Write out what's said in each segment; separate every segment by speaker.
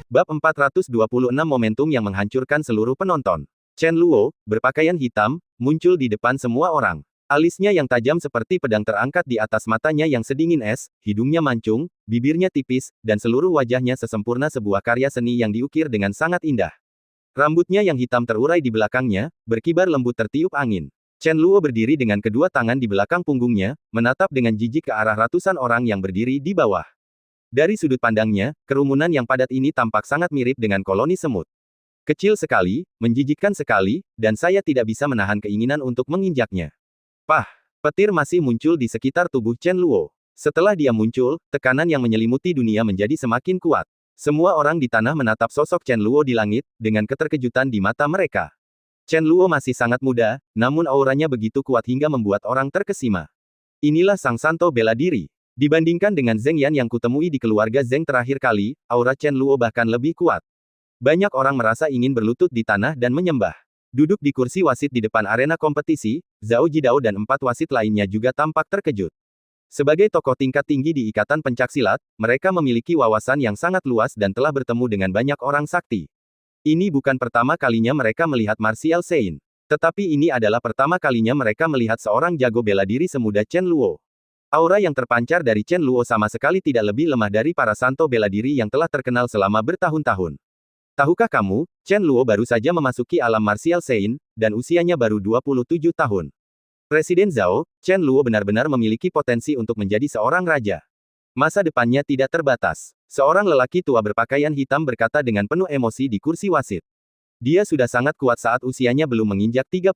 Speaker 1: Bab 426 Momentum yang menghancurkan seluruh penonton. Chen Luo, berpakaian hitam, muncul di depan semua orang. Alisnya yang tajam seperti pedang terangkat di atas matanya yang sedingin es, hidungnya mancung, bibirnya tipis, dan seluruh wajahnya sesempurna sebuah karya seni yang diukir dengan sangat indah. Rambutnya yang hitam terurai di belakangnya, berkibar lembut tertiup angin. Chen Luo berdiri dengan kedua tangan di belakang punggungnya, menatap dengan jijik ke arah ratusan orang yang berdiri di bawah. Dari sudut pandangnya, kerumunan yang padat ini tampak sangat mirip dengan koloni semut. Kecil sekali, menjijikkan sekali, dan saya tidak bisa menahan keinginan untuk menginjaknya. Pah! Petir masih muncul di sekitar tubuh Chen Luo. Setelah dia muncul, tekanan yang menyelimuti dunia menjadi semakin kuat. Semua orang di tanah menatap sosok Chen Luo di langit, dengan keterkejutan di mata mereka. Chen Luo masih sangat muda, namun auranya begitu kuat hingga membuat orang terkesima. Inilah sang santo bela diri. Dibandingkan dengan Zheng Yan yang kutemui di keluarga Zheng terakhir kali, aura Chen Luo bahkan lebih kuat. Banyak orang merasa ingin berlutut di tanah dan menyembah. Duduk di kursi wasit di depan arena kompetisi, Zhao Jidao dan 4 wasit lainnya juga tampak terkejut. Sebagai tokoh tingkat tinggi di Ikatan Pencaksilat, mereka memiliki wawasan yang sangat luas dan telah bertemu dengan banyak orang sakti. Ini bukan pertama kalinya mereka melihat Martial Sein. Tetapi ini adalah pertama kalinya mereka melihat seorang jago bela diri semuda Chen Luo. Aura yang terpancar dari Chen Luo sama sekali tidak lebih lemah dari para santo bela diri yang telah terkenal selama bertahun-tahun. Tahukah kamu, Chen Luo baru saja memasuki alam Martial Sein, dan usianya baru 27 tahun. Presiden Zhao, Chen Luo benar-benar memiliki potensi untuk menjadi seorang raja. Masa depannya tidak terbatas. Seorang lelaki tua berpakaian hitam berkata dengan penuh emosi di kursi wasit. Dia sudah sangat kuat saat usianya belum menginjak 30.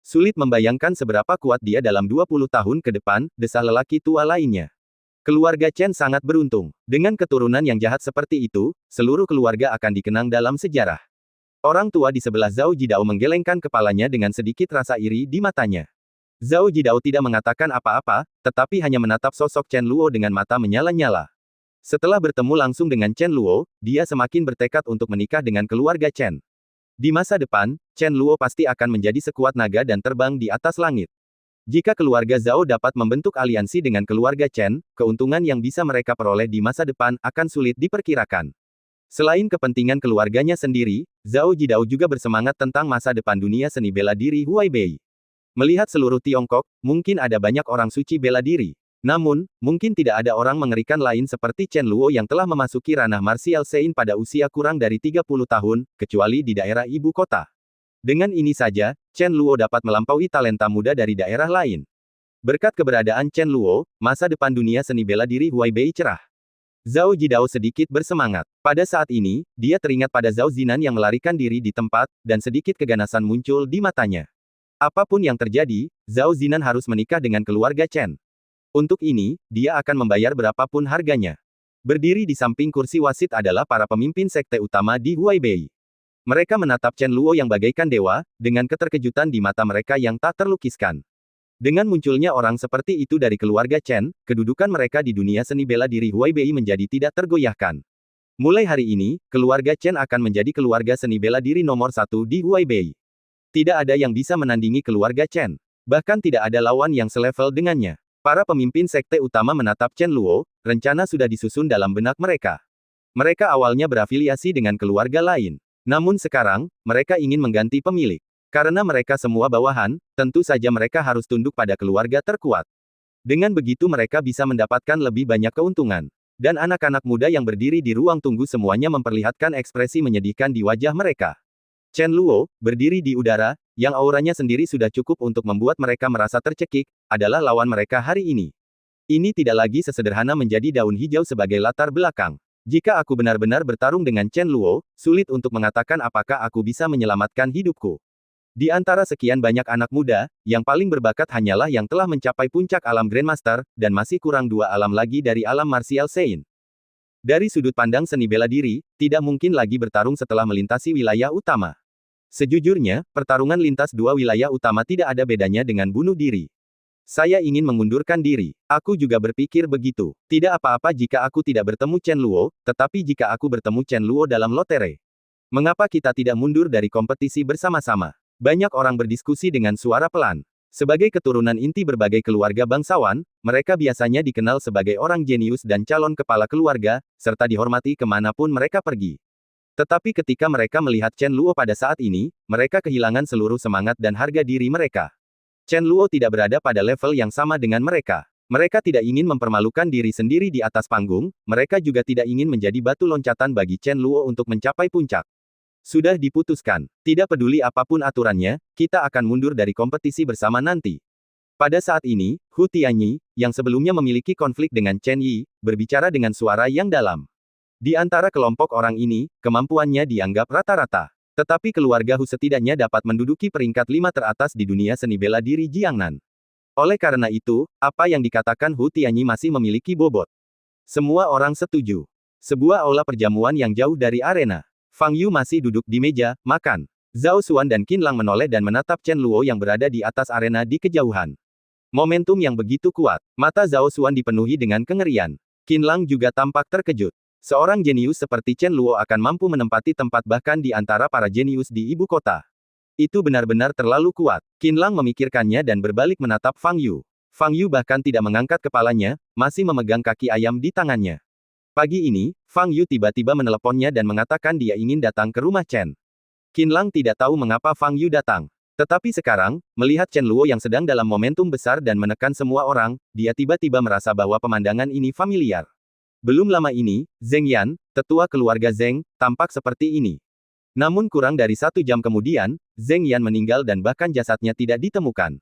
Speaker 1: Sulit membayangkan seberapa kuat dia dalam 20 tahun ke depan, desah lelaki tua lainnya. Keluarga Chen sangat beruntung. Dengan keturunan yang jahat seperti itu, seluruh keluarga akan dikenang dalam sejarah. Orang tua di sebelah Zhao Jidao menggelengkan kepalanya dengan sedikit rasa iri di matanya. Zhao Jidao tidak mengatakan apa-apa, tetapi hanya menatap sosok Chen Luo dengan mata menyala-nyala. Setelah bertemu langsung dengan Chen Luo, dia semakin bertekad untuk menikah dengan keluarga Chen. Di masa depan, Chen Luo pasti akan menjadi sekuat naga dan terbang di atas langit. Jika keluarga Zhao dapat membentuk aliansi dengan keluarga Chen, keuntungan yang bisa mereka peroleh di masa depan akan sulit diperkirakan. Selain kepentingan keluarganya sendiri, Zhao Jidao juga bersemangat tentang masa depan dunia seni bela diri Huaibei. Melihat seluruh Tiongkok, mungkin ada banyak orang suci bela diri. Namun, mungkin tidak ada orang mengerikan lain seperti Chen Luo yang telah memasuki ranah Martial Sein pada usia kurang dari 30 tahun, kecuali di daerah ibu kota. Dengan ini saja, Chen Luo dapat melampaui talenta muda dari daerah lain. Berkat keberadaan Chen Luo, masa depan dunia seni bela diri Huaibei cerah. Zhao Jidao sedikit bersemangat. Pada saat ini, dia teringat pada Zhao Zinan yang melarikan diri di tempat, dan sedikit keganasan muncul di matanya. Apapun yang terjadi, Zhao Zinan harus menikah dengan keluarga Chen. Untuk ini, dia akan membayar berapapun harganya. Berdiri di samping kursi wasit adalah para pemimpin sekte utama di Huaibei. Mereka menatap Chen Luo yang bagaikan dewa, dengan keterkejutan di mata mereka yang tak terlukiskan. Dengan munculnya orang seperti itu dari keluarga Chen, kedudukan mereka di dunia seni bela diri Huaibei menjadi tidak tergoyahkan. Mulai hari ini, keluarga Chen akan menjadi keluarga seni bela diri nomor 1 di Huaibei. Tidak ada yang bisa menandingi keluarga Chen. Bahkan tidak ada lawan yang selevel dengannya. Para pemimpin sekte utama menatap Chen Luo, rencana sudah disusun dalam benak mereka. Mereka awalnya berafiliasi dengan keluarga lain. Namun sekarang, mereka ingin mengganti pemilik. Karena mereka semua bawahan, tentu saja mereka harus tunduk pada keluarga terkuat. Dengan begitu mereka bisa mendapatkan lebih banyak keuntungan. Dan anak-anak muda yang berdiri di ruang tunggu semuanya memperlihatkan ekspresi menyedihkan di wajah mereka. Chen Luo, berdiri di udara, yang auranya sendiri sudah cukup untuk membuat mereka merasa tercekik, adalah lawan mereka hari ini. Ini tidak lagi sesederhana menjadi daun hijau sebagai latar belakang. Jika aku benar-benar bertarung dengan Chen Luo, sulit untuk mengatakan apakah aku bisa menyelamatkan hidupku. Di antara sekian banyak anak muda, yang paling berbakat hanyalah yang telah mencapai puncak alam Grandmaster, dan masih kurang 2 alam lagi dari alam Martial Sein. Dari sudut pandang seni bela diri, tidak mungkin lagi bertarung setelah melintasi wilayah utama. Sejujurnya, pertarungan lintas 2 wilayah utama tidak ada bedanya dengan bunuh diri. Saya ingin mengundurkan diri. Aku juga berpikir begitu. Tidak apa-apa jika aku tidak bertemu Chen Luo, tetapi jika aku bertemu Chen Luo dalam lotere. Mengapa kita tidak mundur dari kompetisi bersama-sama? Banyak orang berdiskusi dengan suara pelan. Sebagai keturunan inti berbagai keluarga bangsawan, mereka biasanya dikenal sebagai orang jenius dan calon kepala keluarga, serta dihormati kemanapun mereka pergi. Tetapi ketika mereka melihat Chen Luo pada saat ini, mereka kehilangan seluruh semangat dan harga diri mereka. Chen Luo tidak berada pada level yang sama dengan mereka. Mereka tidak ingin mempermalukan diri sendiri di atas panggung, mereka juga tidak ingin menjadi batu loncatan bagi Chen Luo untuk mencapai puncak. Sudah diputuskan. Tidak peduli apapun aturannya, kita akan mundur dari kompetisi bersama nanti. Pada saat ini, Hu Tianyi, yang sebelumnya memiliki konflik dengan Chen Yi, berbicara dengan suara yang dalam. Di antara kelompok orang ini, kemampuannya dianggap rata-rata. Tetapi keluarga Hu setidaknya dapat menduduki peringkat 5 teratas di dunia seni bela diri Jiangnan. Oleh karena itu, apa yang dikatakan Hu Tianyi masih memiliki bobot. Semua orang setuju. Sebuah aula perjamuan yang jauh dari arena. Fang Yu masih duduk di meja makan. Zhao Xuan dan Qin Lang menoleh dan menatap Chen Luo yang berada di atas arena di kejauhan. Momentum yang begitu kuat. Mata Zhao Xuan dipenuhi dengan kengerian. Qin Lang juga tampak terkejut. Seorang jenius seperti Chen Luo akan mampu menempati tempat bahkan di antara para jenius di ibu kota. Itu benar-benar terlalu kuat. Qin Lang memikirkannya dan berbalik menatap Fang Yu. Fang Yu bahkan tidak mengangkat kepalanya, masih memegang kaki ayam di tangannya. Pagi ini, Fang Yu tiba-tiba meneleponnya dan mengatakan dia ingin datang ke rumah Chen. Qin Lang tidak tahu mengapa Fang Yu datang. Tetapi sekarang, melihat Chen Luo yang sedang dalam momentum besar dan menekan semua orang, dia tiba-tiba merasa bahwa pemandangan ini familiar. Belum lama ini, Zheng Yan, tetua keluarga Zheng, tampak seperti ini. Namun kurang dari 1 jam kemudian, Zheng Yan meninggal dan bahkan jasadnya tidak ditemukan.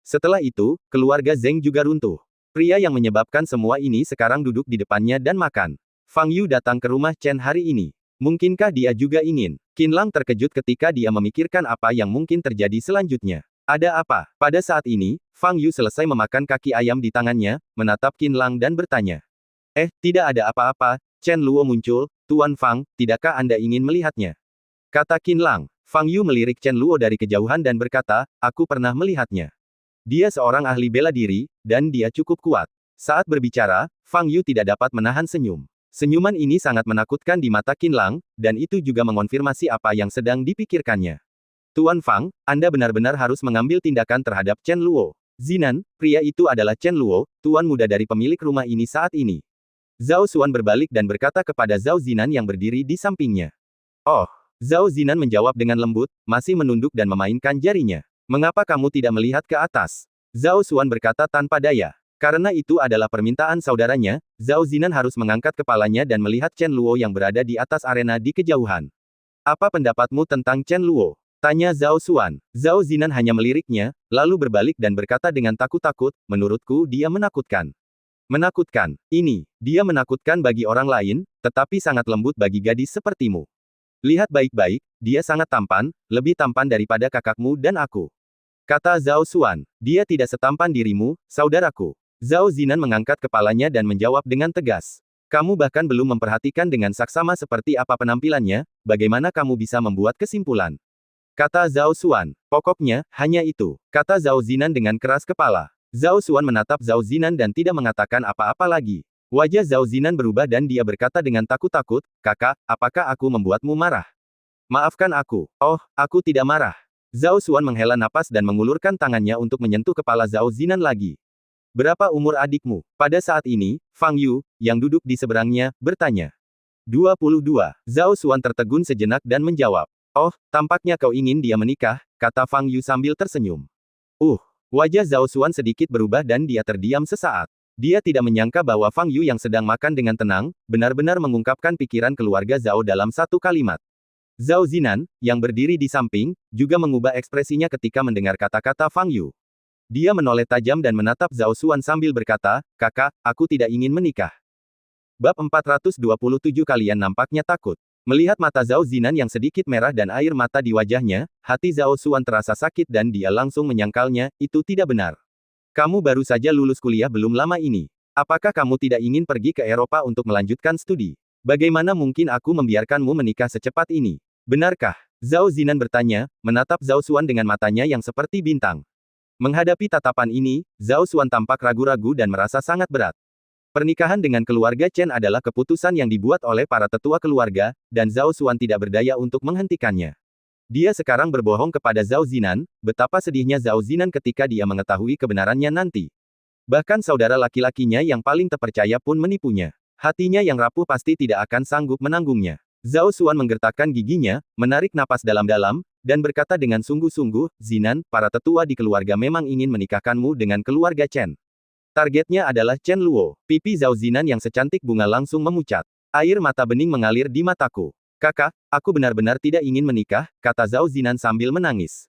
Speaker 1: Setelah itu, keluarga Zheng juga runtuh. Pria yang menyebabkan semua ini sekarang duduk di depannya dan makan. Fang Yu datang ke rumah Chen hari ini. Mungkinkah dia juga ingin? Qin Lang terkejut ketika dia memikirkan apa yang mungkin terjadi selanjutnya. Ada apa? Pada saat ini, Fang Yu selesai memakan kaki ayam di tangannya, menatap Qin Lang dan bertanya. Tidak ada apa-apa. Chen Luo muncul. Tuan Fang, tidakkah Anda ingin melihatnya? Kata Qin Lang. Fang Yu melirik Chen Luo dari kejauhan dan berkata, aku pernah melihatnya. Dia seorang ahli bela diri, dan dia cukup kuat. Saat berbicara, Fang Yu tidak dapat menahan senyum. Senyuman ini sangat menakutkan di mata Qin Lang, dan itu juga mengonfirmasi apa yang sedang dipikirkannya. Tuan Fang, Anda benar-benar harus mengambil tindakan terhadap Chen Luo. Zinan, pria itu adalah Chen Luo, tuan muda dari pemilik rumah ini saat ini. Zhao Xuan berbalik dan berkata kepada Zhao Zinan yang berdiri di sampingnya. Oh, Zhao Zinan menjawab dengan lembut, masih menunduk dan memainkan jarinya. Mengapa kamu tidak melihat ke atas? Zhao Xuan berkata tanpa daya. Karena itu adalah permintaan saudaranya, Zhao Zinan harus mengangkat kepalanya dan melihat Chen Luo yang berada di atas arena di kejauhan. Apa pendapatmu tentang Chen Luo? Tanya Zhao Xuan. Zhao Zinan hanya meliriknya, lalu berbalik dan berkata dengan takut-takut, menurutku dia menakutkan. Menakutkan. Dia menakutkan bagi orang lain, tetapi sangat lembut bagi gadis sepertimu. Lihat baik-baik, dia sangat tampan, lebih tampan daripada kakakmu dan aku. Kata Zhao Xuan, dia tidak setampan dirimu, saudaraku. Zhao Zinan mengangkat kepalanya dan menjawab dengan tegas. Kamu bahkan belum memperhatikan dengan saksama seperti apa penampilannya, bagaimana kamu bisa membuat kesimpulan? Kata Zhao Xuan, pokoknya, hanya itu. Kata Zhao Zinan dengan keras kepala. Zhao Xuan menatap Zhao Zinan dan tidak mengatakan apa-apa lagi. Wajah Zhao Zinan berubah dan dia berkata dengan takut-takut, kakak, apakah aku membuatmu marah? Maafkan aku. Oh, aku tidak marah. Zhao Xuan menghela napas dan mengulurkan tangannya untuk menyentuh kepala Zhao Zinan lagi. Berapa umur adikmu? Pada saat ini, Fang Yu, yang duduk di seberangnya, bertanya. 22. Zhao Xuan tertegun sejenak dan menjawab. Oh, tampaknya kau ingin dia menikah, kata Fang Yu sambil tersenyum. Wajah Zhao Xuan sedikit berubah dan dia terdiam sesaat. Dia tidak menyangka bahwa Fang Yu yang sedang makan dengan tenang, benar-benar mengungkapkan pikiran keluarga Zhao dalam satu kalimat. Zhao Zinan, yang berdiri di samping, juga mengubah ekspresinya ketika mendengar kata-kata Fang Yu. Dia menoleh tajam dan menatap Zhao Xuan sambil berkata, kakak, aku tidak ingin menikah. Bab 427 Kalian nampaknya takut. Melihat mata Zhao Zinan yang sedikit merah dan air mata di wajahnya, hati Zhao Xuan terasa sakit dan dia langsung menyangkalnya, itu tidak benar. Kamu baru saja lulus kuliah belum lama ini. Apakah kamu tidak ingin pergi ke Eropa untuk melanjutkan studi? Bagaimana mungkin aku membiarkanmu menikah secepat ini? Benarkah? Zhao Zinan bertanya, menatap Zhao Xuan dengan matanya yang seperti bintang. Menghadapi tatapan ini, Zhao Xuan tampak ragu-ragu dan merasa sangat berat. Pernikahan dengan keluarga Chen adalah keputusan yang dibuat oleh para tetua keluarga, dan Zhao Xuan tidak berdaya untuk menghentikannya. Dia sekarang berbohong kepada Zhao Zinan, betapa sedihnya Zhao Zinan ketika dia mengetahui kebenarannya nanti. Bahkan saudara laki-lakinya yang paling terpercaya pun menipunya. Hatinya yang rapuh pasti tidak akan sanggup menanggungnya. Zhao Xuan menggertakkan giginya, menarik napas dalam-dalam, dan berkata dengan sungguh-sungguh, Zinan, para tetua di keluarga memang ingin menikahkanmu dengan keluarga Chen. Targetnya adalah Chen Luo. Pipi Zhao Zinan yang secantik bunga langsung memucat. Air mata bening mengalir di mataku. Kakak, aku benar-benar tidak ingin menikah, kata Zhao Zinan sambil menangis.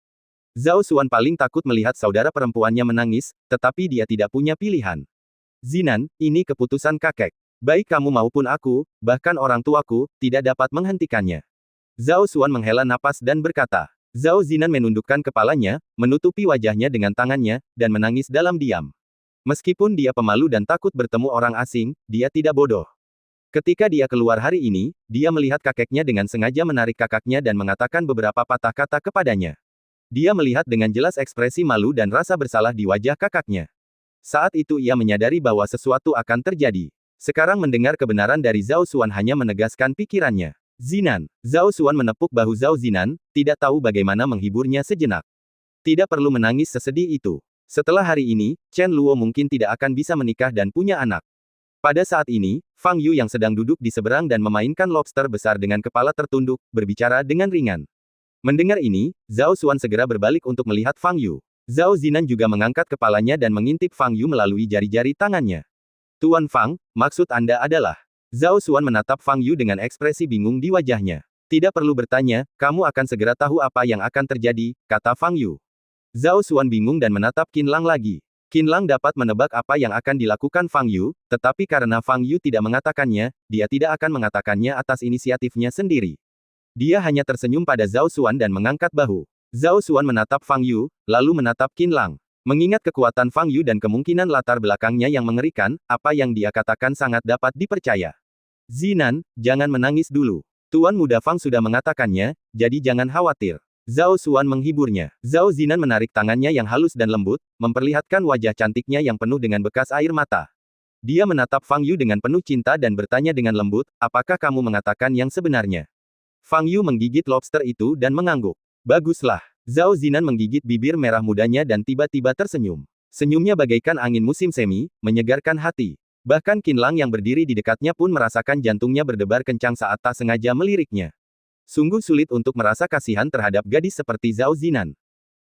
Speaker 1: Zhao Xuan paling takut melihat saudara perempuannya menangis, tetapi dia tidak punya pilihan. Zinan, ini keputusan kakek. Baik kamu maupun aku, bahkan orang tuaku, tidak dapat menghentikannya. Zhao Xuan menghela napas dan berkata. Zhao Zinan menundukkan kepalanya, menutupi wajahnya dengan tangannya, dan menangis dalam diam. Meskipun dia pemalu dan takut bertemu orang asing, dia tidak bodoh. Ketika dia keluar hari ini, dia melihat kakeknya dengan sengaja menarik kakaknya dan mengatakan beberapa patah kata kepadanya. Dia melihat dengan jelas ekspresi malu dan rasa bersalah di wajah kakaknya. Saat itu ia menyadari bahwa sesuatu akan terjadi. Sekarang mendengar kebenaran dari Zhao Xuan hanya menegaskan pikirannya. Zinan. Zhao Xuan menepuk bahu Zhao Zinan, tidak tahu bagaimana menghiburnya sejenak. Tidak perlu menangis sesedih itu. Setelah hari ini, Chen Luo mungkin tidak akan bisa menikah dan punya anak. Pada saat ini, Fang Yu yang sedang duduk di seberang dan memainkan lobster besar dengan kepala tertunduk, berbicara dengan ringan. Mendengar ini, Zhao Xuan segera berbalik untuk melihat Fang Yu. Zhao Zinan juga mengangkat kepalanya dan mengintip Fang Yu melalui jari-jari tangannya. Tuan Fang, maksud Anda adalah? Zhao Xuan menatap Fang Yu dengan ekspresi bingung di wajahnya. Tidak perlu bertanya, kamu akan segera tahu apa yang akan terjadi, kata Fang Yu. Zhao Xuan bingung dan menatap Qin Lang lagi. Qin Lang dapat menebak apa yang akan dilakukan Fang Yu, tetapi karena Fang Yu tidak mengatakannya, dia tidak akan mengatakannya atas inisiatifnya sendiri. Dia hanya tersenyum pada Zhao Xuan dan mengangkat bahu. Zhao Xuan menatap Fang Yu, lalu menatap Qin Lang. Mengingat kekuatan Fang Yu dan kemungkinan latar belakangnya yang mengerikan, apa yang dia katakan sangat dapat dipercaya. Zinan, jangan menangis dulu. Tuan muda Fang sudah mengatakannya, jadi jangan khawatir. Zhao Xuan menghiburnya. Zhao Zinan menarik tangannya yang halus dan lembut, memperlihatkan wajah cantiknya yang penuh dengan bekas air mata. Dia menatap Fang Yu dengan penuh cinta dan bertanya dengan lembut, apakah kamu mengatakan yang sebenarnya? Fang Yu menggigit lobster itu dan mengangguk. Baguslah. Zhao Zinan menggigit bibir merah mudanya dan tiba-tiba tersenyum. Senyumnya bagaikan angin musim semi, menyegarkan hati. Bahkan Qin Lang yang berdiri di dekatnya pun merasakan jantungnya berdebar kencang saat tak sengaja meliriknya. Sungguh sulit untuk merasa kasihan terhadap gadis seperti Zhao Zinan.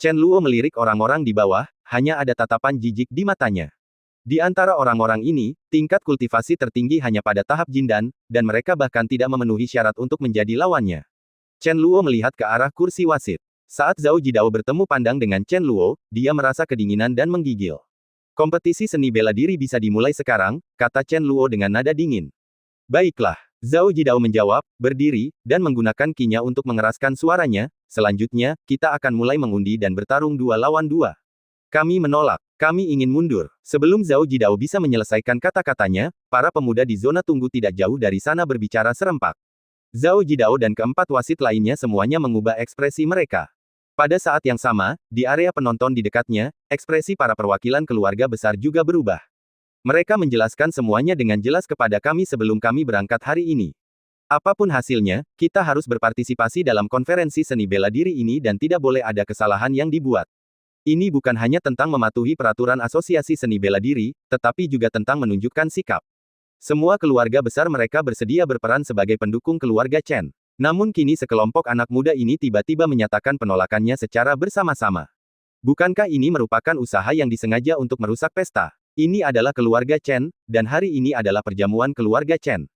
Speaker 1: Chen Luo melirik orang-orang di bawah, hanya ada tatapan jijik di matanya. Di antara orang-orang ini, tingkat kultivasi tertinggi hanya pada tahap Jindan, dan mereka bahkan tidak memenuhi syarat untuk menjadi lawannya. Chen Luo melihat ke arah kursi wasit. Saat Zhao Jidao bertemu pandang dengan Chen Luo, dia merasa kedinginan dan menggigil. Kompetisi seni bela diri bisa dimulai sekarang, kata Chen Luo dengan nada dingin. Baiklah. Zhao Jidao menjawab, berdiri, dan menggunakan kinya untuk mengeraskan suaranya, selanjutnya, kita akan mulai mengundi dan bertarung 2 lawan 2. Kami menolak. Kami ingin mundur. Sebelum Zhao Jidao bisa menyelesaikan kata-katanya, para pemuda di zona tunggu tidak jauh dari sana berbicara serempak. Zhao Jidao dan keempat wasit lainnya semuanya mengubah ekspresi mereka. Pada saat yang sama, di area penonton di dekatnya, ekspresi para perwakilan keluarga besar juga berubah. Mereka menjelaskan semuanya dengan jelas kepada kami sebelum kami berangkat hari ini. Apapun hasilnya, kita harus berpartisipasi dalam konferensi seni bela diri ini dan tidak boleh ada kesalahan yang dibuat. Ini bukan hanya tentang mematuhi peraturan asosiasi seni bela diri, tetapi juga tentang menunjukkan sikap. Semua keluarga besar mereka bersedia berperan sebagai pendukung keluarga Chen. Namun kini sekelompok anak muda ini tiba-tiba menyatakan penolakannya secara bersama-sama. Bukankah ini merupakan usaha yang disengaja untuk merusak pesta? Ini adalah keluarga Chen, dan hari ini adalah perjamuan keluarga Chen.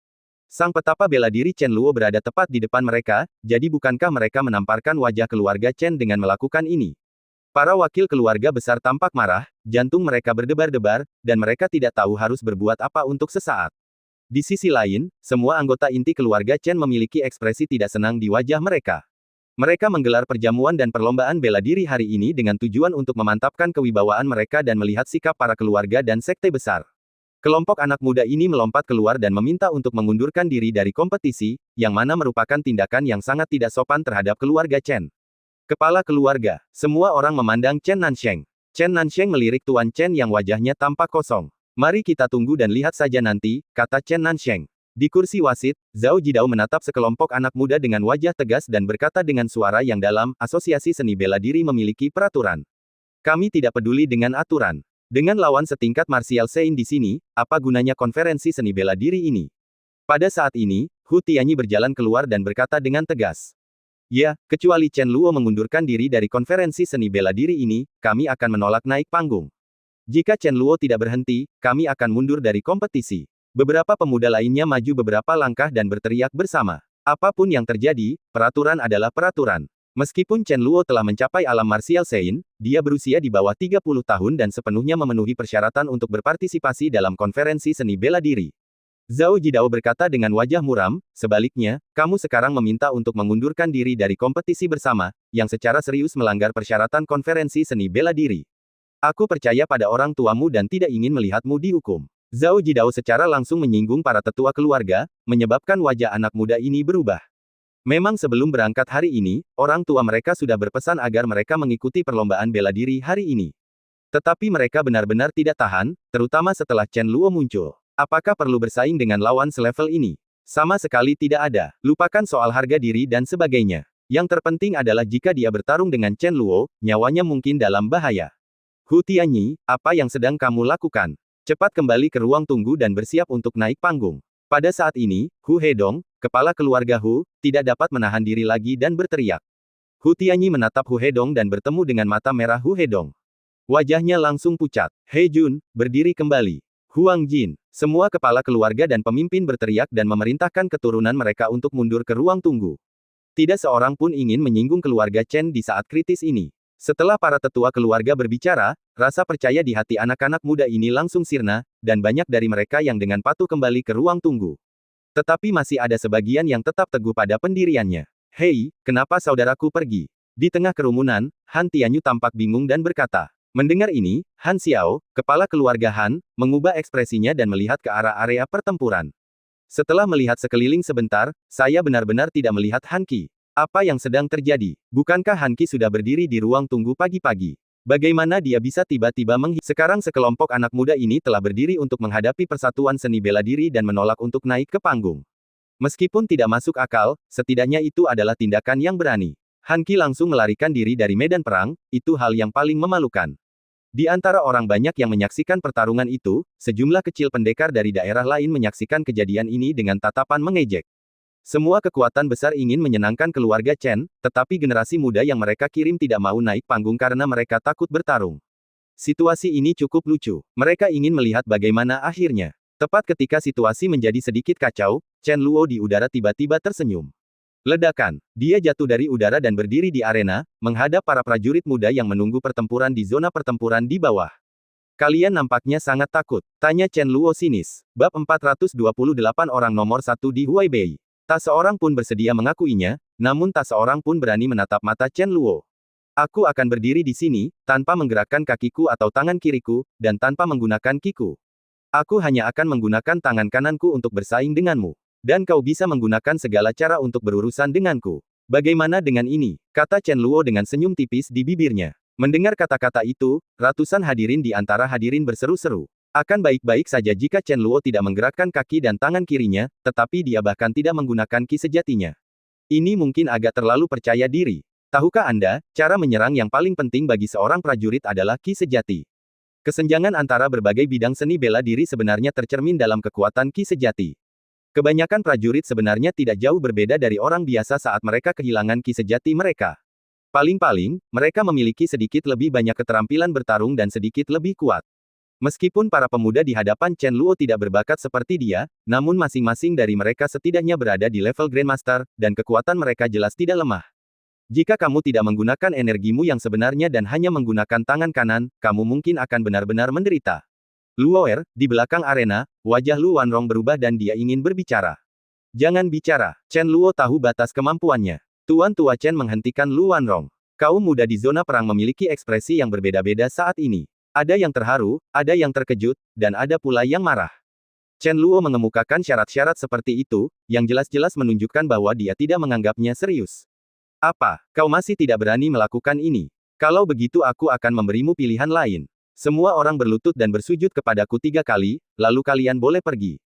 Speaker 1: Sang petapa bela diri Chen Luo berada tepat di depan mereka, jadi bukankah mereka menamparkan wajah keluarga Chen dengan melakukan ini? Para wakil keluarga besar tampak marah, jantung mereka berdebar-debar, dan mereka tidak tahu harus berbuat apa untuk sesaat. Di sisi lain, semua anggota inti keluarga Chen memiliki ekspresi tidak senang di wajah mereka. Mereka menggelar perjamuan dan perlombaan bela diri hari ini dengan tujuan untuk memantapkan kewibawaan mereka dan melihat sikap para keluarga dan sekte besar. Kelompok anak muda ini melompat keluar dan meminta untuk mengundurkan diri dari kompetisi, yang mana merupakan tindakan yang sangat tidak sopan terhadap keluarga Chen. Kepala keluarga, semua orang memandang Chen Nansheng. Chen Nansheng melirik Tuan Chen yang wajahnya tampak kosong. Mari kita tunggu dan lihat saja nanti, kata Chen Nansheng. Di kursi wasit, Zhao Jidao menatap sekelompok anak muda dengan wajah tegas dan berkata dengan suara yang dalam, Asosiasi Seni Bela Diri memiliki peraturan. Kami tidak peduli dengan aturan. Dengan lawan setingkat Martial Sein di sini, apa gunanya konferensi seni bela diri ini? Pada saat ini, Hu Tianyi berjalan keluar dan berkata dengan tegas. Ya, kecuali Chen Luo mengundurkan diri dari konferensi seni bela diri ini, kami akan menolak naik panggung. Jika Chen Luo tidak berhenti, kami akan mundur dari kompetisi. Beberapa pemuda lainnya maju beberapa langkah dan berteriak bersama. Apapun yang terjadi, peraturan adalah peraturan. Meskipun Chen Luo telah mencapai alam martial Sein, dia berusia di bawah 30 tahun dan sepenuhnya memenuhi persyaratan untuk berpartisipasi dalam konferensi seni bela diri. Zhao Jidao berkata dengan wajah muram, sebaliknya, kamu sekarang meminta untuk mengundurkan diri dari kompetisi bersama, yang secara serius melanggar persyaratan konferensi seni bela diri. Aku percaya pada orang tuamu dan tidak ingin melihatmu dihukum. Zhao Jidao secara langsung menyinggung para tetua keluarga, menyebabkan wajah anak muda ini berubah. Memang sebelum berangkat hari ini, orang tua mereka sudah berpesan agar mereka mengikuti perlombaan bela diri hari ini. Tetapi mereka benar-benar tidak tahan, terutama setelah Chen Luo muncul. Apakah perlu bersaing dengan lawan selevel ini? Sama sekali tidak ada. Lupakan soal harga diri dan sebagainya. Yang terpenting adalah jika dia bertarung dengan Chen Luo, nyawanya mungkin dalam bahaya. Hu Tianyi, apa yang sedang kamu lakukan? Cepat kembali ke ruang tunggu dan bersiap untuk naik panggung. Pada saat ini, Hu Hedong, kepala keluarga Hu, tidak dapat menahan diri lagi dan berteriak. Hu Tianyi menatap Hu Hedong dan bertemu dengan mata merah Hu Hedong. Wajahnya langsung pucat. He Jun, berdiri kembali. Huang Jin, semua kepala keluarga dan pemimpin berteriak dan memerintahkan keturunan mereka untuk mundur ke ruang tunggu. Tidak seorang pun ingin menyinggung keluarga Chen di saat kritis ini. Setelah para tetua keluarga berbicara, rasa percaya di hati anak-anak muda ini langsung sirna, dan banyak dari mereka yang dengan patuh kembali ke ruang tunggu. Tetapi masih ada sebagian yang tetap teguh pada pendiriannya. Hei, kenapa saudaraku pergi? Di tengah kerumunan, Han Tianyu tampak bingung dan berkata. Mendengar ini, Han Xiao, kepala keluarga Han, mengubah ekspresinya dan melihat ke arah area pertempuran. Setelah melihat sekeliling sebentar, saya benar-benar tidak melihat Han Qi. Apa yang sedang terjadi? Bukankah Han Qi sudah berdiri di ruang tunggu pagi-pagi? Bagaimana dia bisa tiba-tiba Sekarang sekelompok anak muda ini telah berdiri untuk menghadapi persatuan seni bela diri dan menolak untuk naik ke panggung. Meskipun tidak masuk akal, setidaknya itu adalah tindakan yang berani. Han Qi langsung melarikan diri dari medan perang, itu hal yang paling memalukan. Di antara orang banyak yang menyaksikan pertarungan itu, sejumlah kecil pendekar dari daerah lain menyaksikan kejadian ini dengan tatapan mengejek. Semua kekuatan besar ingin menyenangkan keluarga Chen, tetapi generasi muda yang mereka kirim tidak mau naik panggung karena mereka takut bertarung. Situasi ini cukup lucu. Mereka ingin melihat bagaimana akhirnya. Tepat ketika situasi menjadi sedikit kacau, Chen Luo di udara tiba-tiba tersenyum. Ledakan. Dia jatuh dari udara dan berdiri di arena, menghadap para prajurit muda yang menunggu pertempuran di zona pertempuran di bawah. Kalian nampaknya sangat takut, tanya Chen Luo sinis. Bab 428 orang nomor 1 di Huaibei. Tak seorang pun bersedia mengakuinya, namun tak seorang pun berani menatap mata Chen Luo. Aku akan berdiri di sini, tanpa menggerakkan kakiku atau tangan kiriku, dan tanpa menggunakan kiku. Aku hanya akan menggunakan tangan kananku untuk bersaing denganmu. Dan kau bisa menggunakan segala cara untuk berurusan denganku. Bagaimana dengan ini? Kata Chen Luo dengan senyum tipis di bibirnya. Mendengar kata-kata itu, ratusan hadirin di antara hadirin berseru-seru. Akan baik-baik saja jika Chen Luo tidak menggerakkan kaki dan tangan kirinya, tetapi dia bahkan tidak menggunakan ki sejatinya. Ini mungkin agak terlalu percaya diri. Tahukah Anda, cara menyerang yang paling penting bagi seorang prajurit adalah ki sejati. Kesenjangan antara berbagai bidang seni bela diri sebenarnya tercermin dalam kekuatan ki sejati. Kebanyakan prajurit sebenarnya tidak jauh berbeda dari orang biasa saat mereka kehilangan ki sejati mereka. Paling-paling, mereka memiliki sedikit lebih banyak keterampilan bertarung dan sedikit lebih kuat. Meskipun para pemuda di hadapan Chen Luo tidak berbakat seperti dia, namun masing-masing dari mereka setidaknya berada di level Grandmaster, dan kekuatan mereka jelas tidak lemah. Jika kamu tidak menggunakan energimu yang sebenarnya dan hanya menggunakan tangan kanan, kamu mungkin akan benar-benar menderita. Luoer, di belakang arena, wajah Lu Wanrong berubah dan dia ingin berbicara. Jangan bicara, Chen Luo tahu batas kemampuannya. Tuan Tua Chen menghentikan Lu Wanrong. Kaum muda di zona perang memiliki ekspresi yang berbeda-beda saat ini. Ada yang terharu, ada yang terkejut, dan ada pula yang marah. Chen Luo mengemukakan syarat-syarat seperti itu, yang jelas-jelas menunjukkan bahwa dia tidak menganggapnya serius. Apa, kau masih tidak berani melakukan ini? Kalau begitu aku akan memberimu pilihan lain. Semua orang berlutut dan bersujud kepadaku 3 kali, lalu kalian boleh pergi.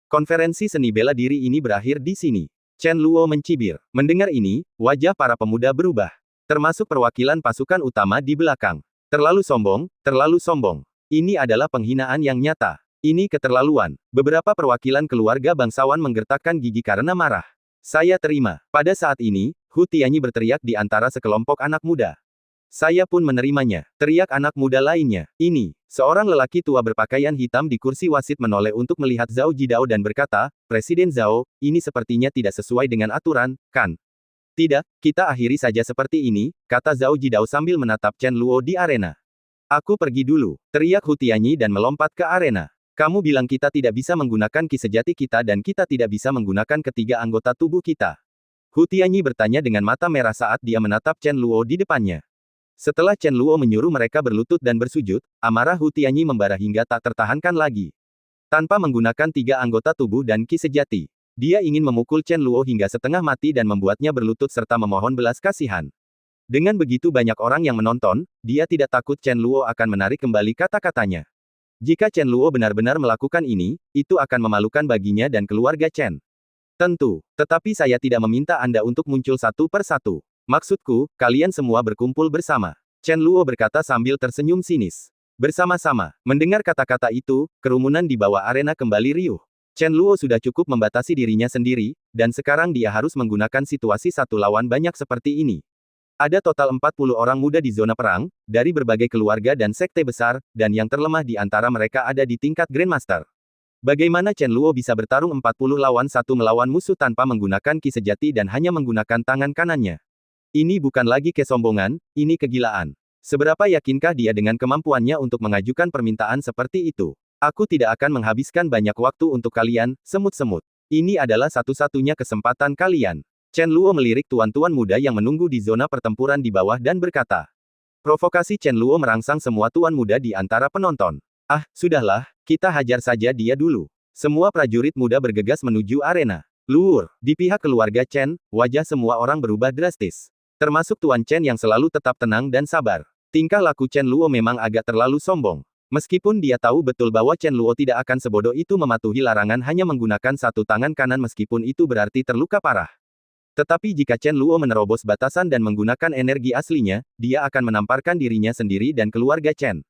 Speaker 1: Konferensi seni bela diri ini berakhir di sini. Chen Luo mencibir. Mendengar ini, wajah para pemuda berubah. Termasuk perwakilan pasukan utama di belakang. Terlalu sombong, terlalu sombong. Ini adalah penghinaan yang nyata. Ini keterlaluan. Beberapa perwakilan keluarga bangsawan menggertakkan gigi karena marah. Saya terima. Pada saat ini, Hu Tianyi berteriak di antara sekelompok anak muda. Saya pun menerimanya, teriak anak muda lainnya. Ini, seorang lelaki tua berpakaian hitam di kursi wasit menoleh untuk melihat Zhao Jidao dan berkata, Presiden Zhao, ini sepertinya tidak sesuai dengan aturan, kan? Tidak, kita akhiri saja seperti ini, kata Zhao Jidao sambil menatap Chen Luo di arena. Aku pergi dulu, teriak Hu Tianyi dan melompat ke arena. Kamu bilang kita tidak bisa menggunakan ki sejati kita dan kita tidak bisa menggunakan ketiga anggota tubuh kita. Hu Tianyi bertanya dengan mata merah saat dia menatap Chen Luo di depannya. Setelah Chen Luo menyuruh mereka berlutut dan bersujud, amarah Hu Tianyi membara hingga tak tertahankan lagi. Tanpa menggunakan tiga anggota tubuh dan ki sejati, dia ingin memukul Chen Luo hingga setengah mati dan membuatnya berlutut serta memohon belas kasihan. Dengan begitu banyak orang yang menonton, dia tidak takut Chen Luo akan menarik kembali kata-katanya. Jika Chen Luo benar-benar melakukan ini, itu akan memalukan baginya dan keluarga Chen. Tentu, tetapi saya tidak meminta Anda untuk muncul satu per satu. Maksudku, kalian semua berkumpul bersama. Chen Luo berkata sambil tersenyum sinis. Bersama-sama. Mendengar kata-kata itu, kerumunan di bawah arena kembali riuh. Chen Luo sudah cukup membatasi dirinya sendiri, dan sekarang dia harus menggunakan situasi satu lawan banyak seperti ini. Ada total 40 orang muda di zona perang, dari berbagai keluarga dan sekte besar, dan yang terlemah di antara mereka ada di tingkat Grandmaster. Bagaimana Chen Luo bisa bertarung 40 lawan 1 melawan musuh tanpa menggunakan ki sejati dan hanya menggunakan tangan kanannya? Ini bukan lagi kesombongan, ini kegilaan. Seberapa yakinkah dia dengan kemampuannya untuk mengajukan permintaan seperti itu? Aku tidak akan menghabiskan banyak waktu untuk kalian, semut-semut. Ini adalah satu-satunya kesempatan kalian. Chen Luo melirik tuan-tuan muda yang menunggu di zona pertempuran di bawah dan berkata. Provokasi Chen Luo merangsang semua tuan muda di antara penonton. Ah, sudahlah, kita hajar saja dia dulu. Semua prajurit muda bergegas menuju arena. Luur, di pihak keluarga Chen, wajah semua orang berubah drastis. Termasuk Tuan Chen yang selalu tetap tenang dan sabar. Tingkah laku Chen Luo memang agak terlalu sombong. Meskipun dia tahu betul bahwa Chen Luo tidak akan sebodoh itu mematuhi larangan hanya menggunakan satu tangan kanan meskipun itu berarti terluka parah. Tetapi jika Chen Luo menerobos batasan dan menggunakan energi aslinya, dia akan menamparkan dirinya sendiri dan keluarga Chen.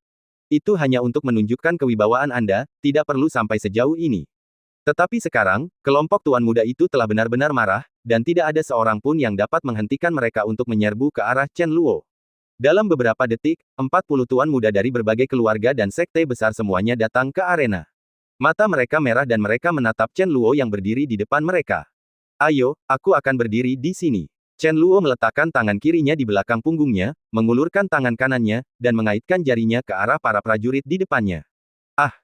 Speaker 1: Itu hanya untuk menunjukkan kewibawaan Anda, tidak perlu sampai sejauh ini. Tetapi sekarang, kelompok tuan muda itu telah benar-benar marah, dan tidak ada seorang pun yang dapat menghentikan mereka untuk menyerbu ke arah Chen Luo. Dalam beberapa detik, 40 tuan muda dari berbagai keluarga dan sekte besar semuanya datang ke arena. Mata mereka merah dan mereka menatap Chen Luo yang berdiri di depan mereka. Ayo, aku akan berdiri di sini. Chen Luo meletakkan tangan kirinya di belakang punggungnya, mengulurkan tangan kanannya, dan mengaitkan jarinya ke arah para prajurit di depannya. Ah!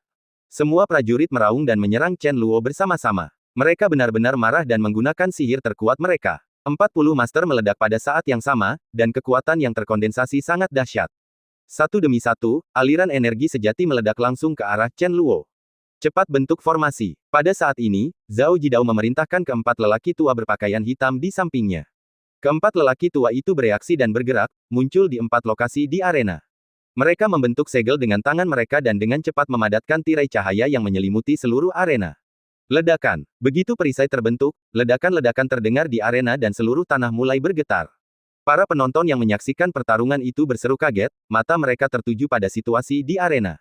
Speaker 1: Semua prajurit meraung dan menyerang Chen Luo bersama-sama. Mereka benar-benar marah dan menggunakan sihir terkuat mereka. 40 master meledak pada saat yang sama, dan kekuatan yang terkondensasi sangat dahsyat. Satu demi satu, aliran energi sejati meledak langsung ke arah Chen Luo. Cepat bentuk formasi. Pada saat ini, Zhao Jidao memerintahkan keempat lelaki tua berpakaian hitam di sampingnya. Keempat lelaki tua itu bereaksi dan bergerak, muncul di 4 lokasi di arena. Mereka membentuk segel dengan tangan mereka dan dengan cepat memadatkan tirai cahaya yang menyelimuti seluruh arena. Ledakan. Begitu perisai terbentuk, ledakan-ledakan terdengar di arena dan seluruh tanah mulai bergetar. Para penonton yang menyaksikan pertarungan itu berseru kaget, mata mereka tertuju pada situasi di arena.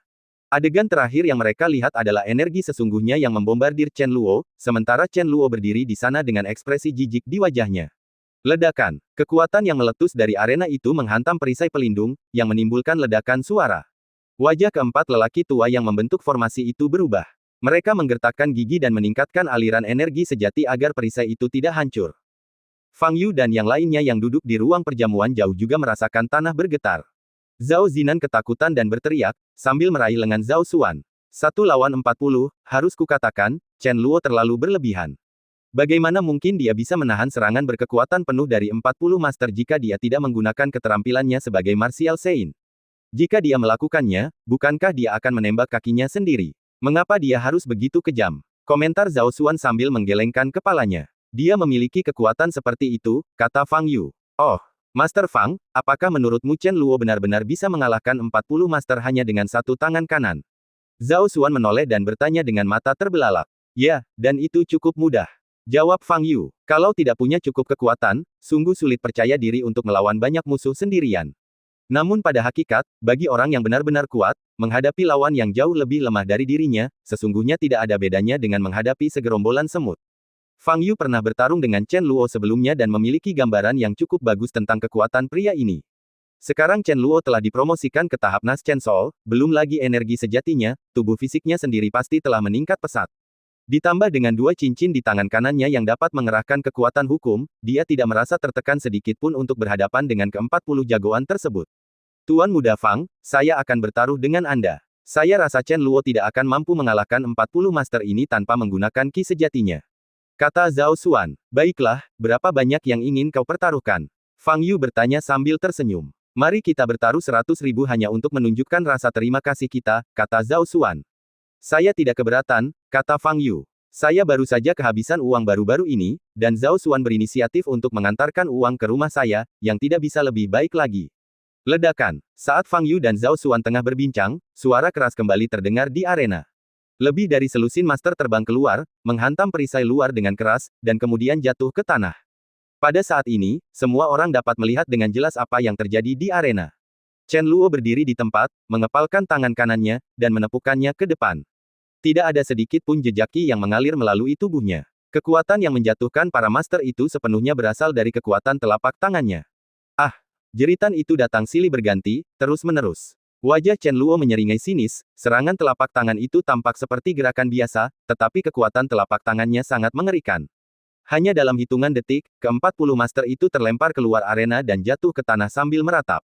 Speaker 1: Adegan terakhir yang mereka lihat adalah energi sesungguhnya yang membombardir Chen Luo, sementara Chen Luo berdiri di sana dengan ekspresi jijik di wajahnya. Ledakan. Kekuatan yang meletus dari arena itu menghantam perisai pelindung, yang menimbulkan ledakan suara. Wajah keempat lelaki tua yang membentuk formasi itu berubah. Mereka menggertakkan gigi dan meningkatkan aliran energi sejati agar perisai itu tidak hancur. Fang Yu dan yang lainnya yang duduk di ruang perjamuan jauh juga merasakan tanah bergetar. Zhao Zinan ketakutan dan berteriak, sambil meraih lengan Zhao Xuan. 1 lawan 40, harus kukatakan, Chen Luo terlalu berlebihan. Bagaimana mungkin dia bisa menahan serangan berkekuatan penuh dari 40 master jika dia tidak menggunakan keterampilannya sebagai martial saint? Jika dia melakukannya, bukankah dia akan menembak kakinya sendiri? Mengapa dia harus begitu kejam? Komentar Zhao Xuan sambil menggelengkan kepalanya. Dia memiliki kekuatan seperti itu, kata Fang Yu. Oh, Master Fang, apakah menurutmu Chen Luo benar-benar bisa mengalahkan 40 master hanya dengan satu tangan kanan? Zhao Xuan menoleh dan bertanya dengan mata terbelalak. Ya, dan itu cukup mudah. Jawab Fang Yu. Kalau tidak punya cukup kekuatan, sungguh sulit percaya diri untuk melawan banyak musuh sendirian. Namun pada hakikat, bagi orang yang benar-benar kuat, menghadapi lawan yang jauh lebih lemah dari dirinya, sesungguhnya tidak ada bedanya dengan menghadapi segerombolan semut. Fang Yu pernah bertarung dengan Chen Luo sebelumnya dan memiliki gambaran yang cukup bagus tentang kekuatan pria ini. Sekarang Chen Luo telah dipromosikan ke tahap Nas Chen Soul, belum lagi energi sejatinya, tubuh fisiknya sendiri pasti telah meningkat pesat. Ditambah dengan dua cincin di tangan kanannya yang dapat mengerahkan kekuatan hukum, dia tidak merasa tertekan sedikit pun untuk berhadapan dengan ke-40 jagoan tersebut. Tuan Muda Fang, saya akan bertaruh dengan Anda. Saya rasa Chen Luo tidak akan mampu mengalahkan 40 master ini tanpa menggunakan ki sejatinya. Kata Zhao Xuan. Baiklah, berapa banyak yang ingin kau pertaruhkan? Fang Yu bertanya sambil tersenyum. Mari kita bertaruh 100.000 hanya untuk menunjukkan rasa terima kasih kita, kata Zhao Xuan. Saya tidak keberatan, kata Fang Yu. Saya baru saja kehabisan uang baru-baru ini, dan Zhao Xuan berinisiatif untuk mengantarkan uang ke rumah saya, yang tidak bisa lebih baik lagi. Ledakan. Saat Fang Yu dan Zhao Xuan tengah berbincang, suara keras kembali terdengar di arena. Lebih dari selusin master terbang keluar, menghantam perisai luar dengan keras, dan kemudian jatuh ke tanah. Pada saat ini, semua orang dapat melihat dengan jelas apa yang terjadi di arena. Chen Luo berdiri di tempat, mengepalkan tangan kanannya, dan menepukkannya ke depan. Tidak ada sedikit pun jejak ki yang mengalir melalui tubuhnya. Kekuatan yang menjatuhkan para master itu sepenuhnya berasal dari kekuatan telapak tangannya. Ah! Jeritan itu datang silih berganti, terus-menerus. Wajah Chen Luo menyeringai sinis, serangan telapak tangan itu tampak seperti gerakan biasa, tetapi kekuatan telapak tangannya sangat mengerikan. Hanya dalam hitungan detik, ke-40 master itu terlempar keluar arena dan jatuh ke tanah sambil meratap.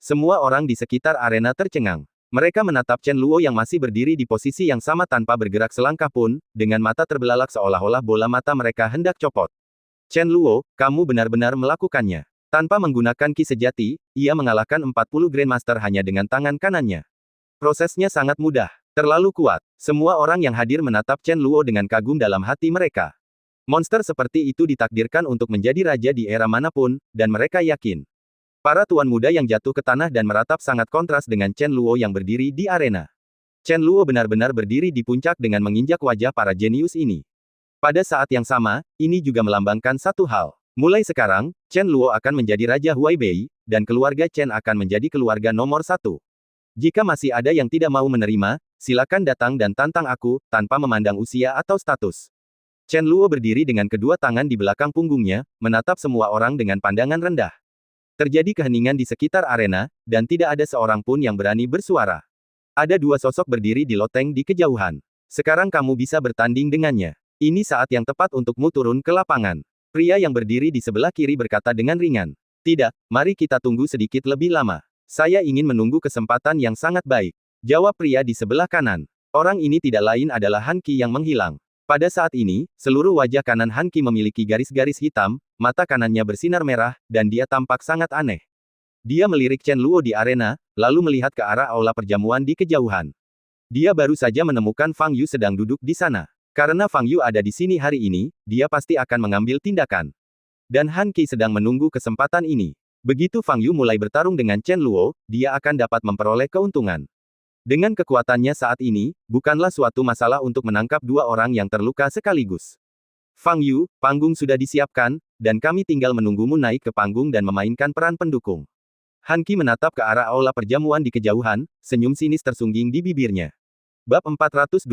Speaker 1: Semua orang di sekitar arena tercengang. Mereka menatap Chen Luo yang masih berdiri di posisi yang sama tanpa bergerak selangkah pun, dengan mata terbelalak seolah-olah bola mata mereka hendak copot. Chen Luo, kamu benar-benar melakukannya. Tanpa menggunakan ki sejati, ia mengalahkan 40 Grandmaster hanya dengan tangan kanannya. Prosesnya sangat mudah, terlalu kuat. Semua orang yang hadir menatap Chen Luo dengan kagum dalam hati mereka. Monster seperti itu ditakdirkan untuk menjadi raja di era manapun, dan mereka yakin. Para tuan muda yang jatuh ke tanah dan meratap sangat kontras dengan Chen Luo yang berdiri di arena. Chen Luo benar-benar berdiri di puncak dengan menginjak wajah para jenius ini. Pada saat yang sama, ini juga melambangkan satu hal. Mulai sekarang, Chen Luo akan menjadi Raja Huaibei, dan keluarga Chen akan menjadi keluarga nomor 1. Jika masih ada yang tidak mau menerima, silakan datang dan tantang aku, tanpa memandang usia atau status. Chen Luo berdiri dengan kedua tangan di belakang punggungnya, menatap semua orang dengan pandangan rendah. Terjadi keheningan di sekitar arena, dan tidak ada seorang pun yang berani bersuara. Ada dua sosok berdiri di loteng di kejauhan. Sekarang kamu bisa bertanding dengannya. Ini saat yang tepat untukmu turun ke lapangan. Pria yang berdiri di sebelah kiri berkata dengan ringan. Tidak, mari kita tunggu sedikit lebih lama. Saya ingin menunggu kesempatan yang sangat baik. Jawab pria di sebelah kanan. Orang ini tidak lain adalah Han Qi yang menghilang. Pada saat ini, seluruh wajah kanan Han Qi memiliki garis-garis hitam, mata kanannya bersinar merah, dan dia tampak sangat aneh. Dia melirik Chen Luo di arena, lalu melihat ke arah aula perjamuan di kejauhan. Dia baru saja menemukan Fang Yu sedang duduk di sana. Karena Fang Yu ada di sini hari ini, dia pasti akan mengambil tindakan. Dan Han Qi sedang menunggu kesempatan ini. Begitu Fang Yu mulai bertarung dengan Chen Luo, dia akan dapat memperoleh keuntungan. Dengan kekuatannya saat ini, bukanlah suatu masalah untuk menangkap dua orang yang terluka sekaligus. Fang Yu, panggung sudah disiapkan, dan kami tinggal menunggumu naik ke panggung dan memainkan peran pendukung. Han Qi menatap ke arah aula perjamuan di kejauhan, senyum sinis tersungging di bibirnya. Bab 429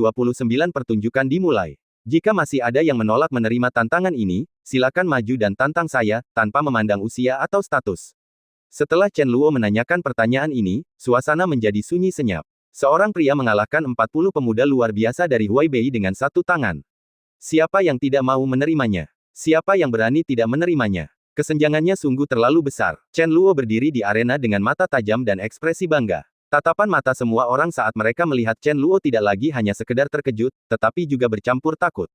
Speaker 1: pertunjukan dimulai. Jika masih ada yang menolak menerima tantangan ini, silakan maju dan tantang saya, tanpa memandang usia atau status. Setelah Chen Luo menanyakan pertanyaan ini, suasana menjadi sunyi senyap. Seorang pria mengalahkan 40 pemuda luar biasa dari Huaibei dengan satu tangan. Siapa yang tidak mau menerimanya? Siapa yang berani tidak menerimanya? Kesenjangannya sungguh terlalu besar. Chen Luo berdiri di arena dengan mata tajam dan ekspresi bangga. Tatapan mata semua orang saat mereka melihat Chen Luo tidak lagi hanya sekedar terkejut, tetapi juga bercampur takut.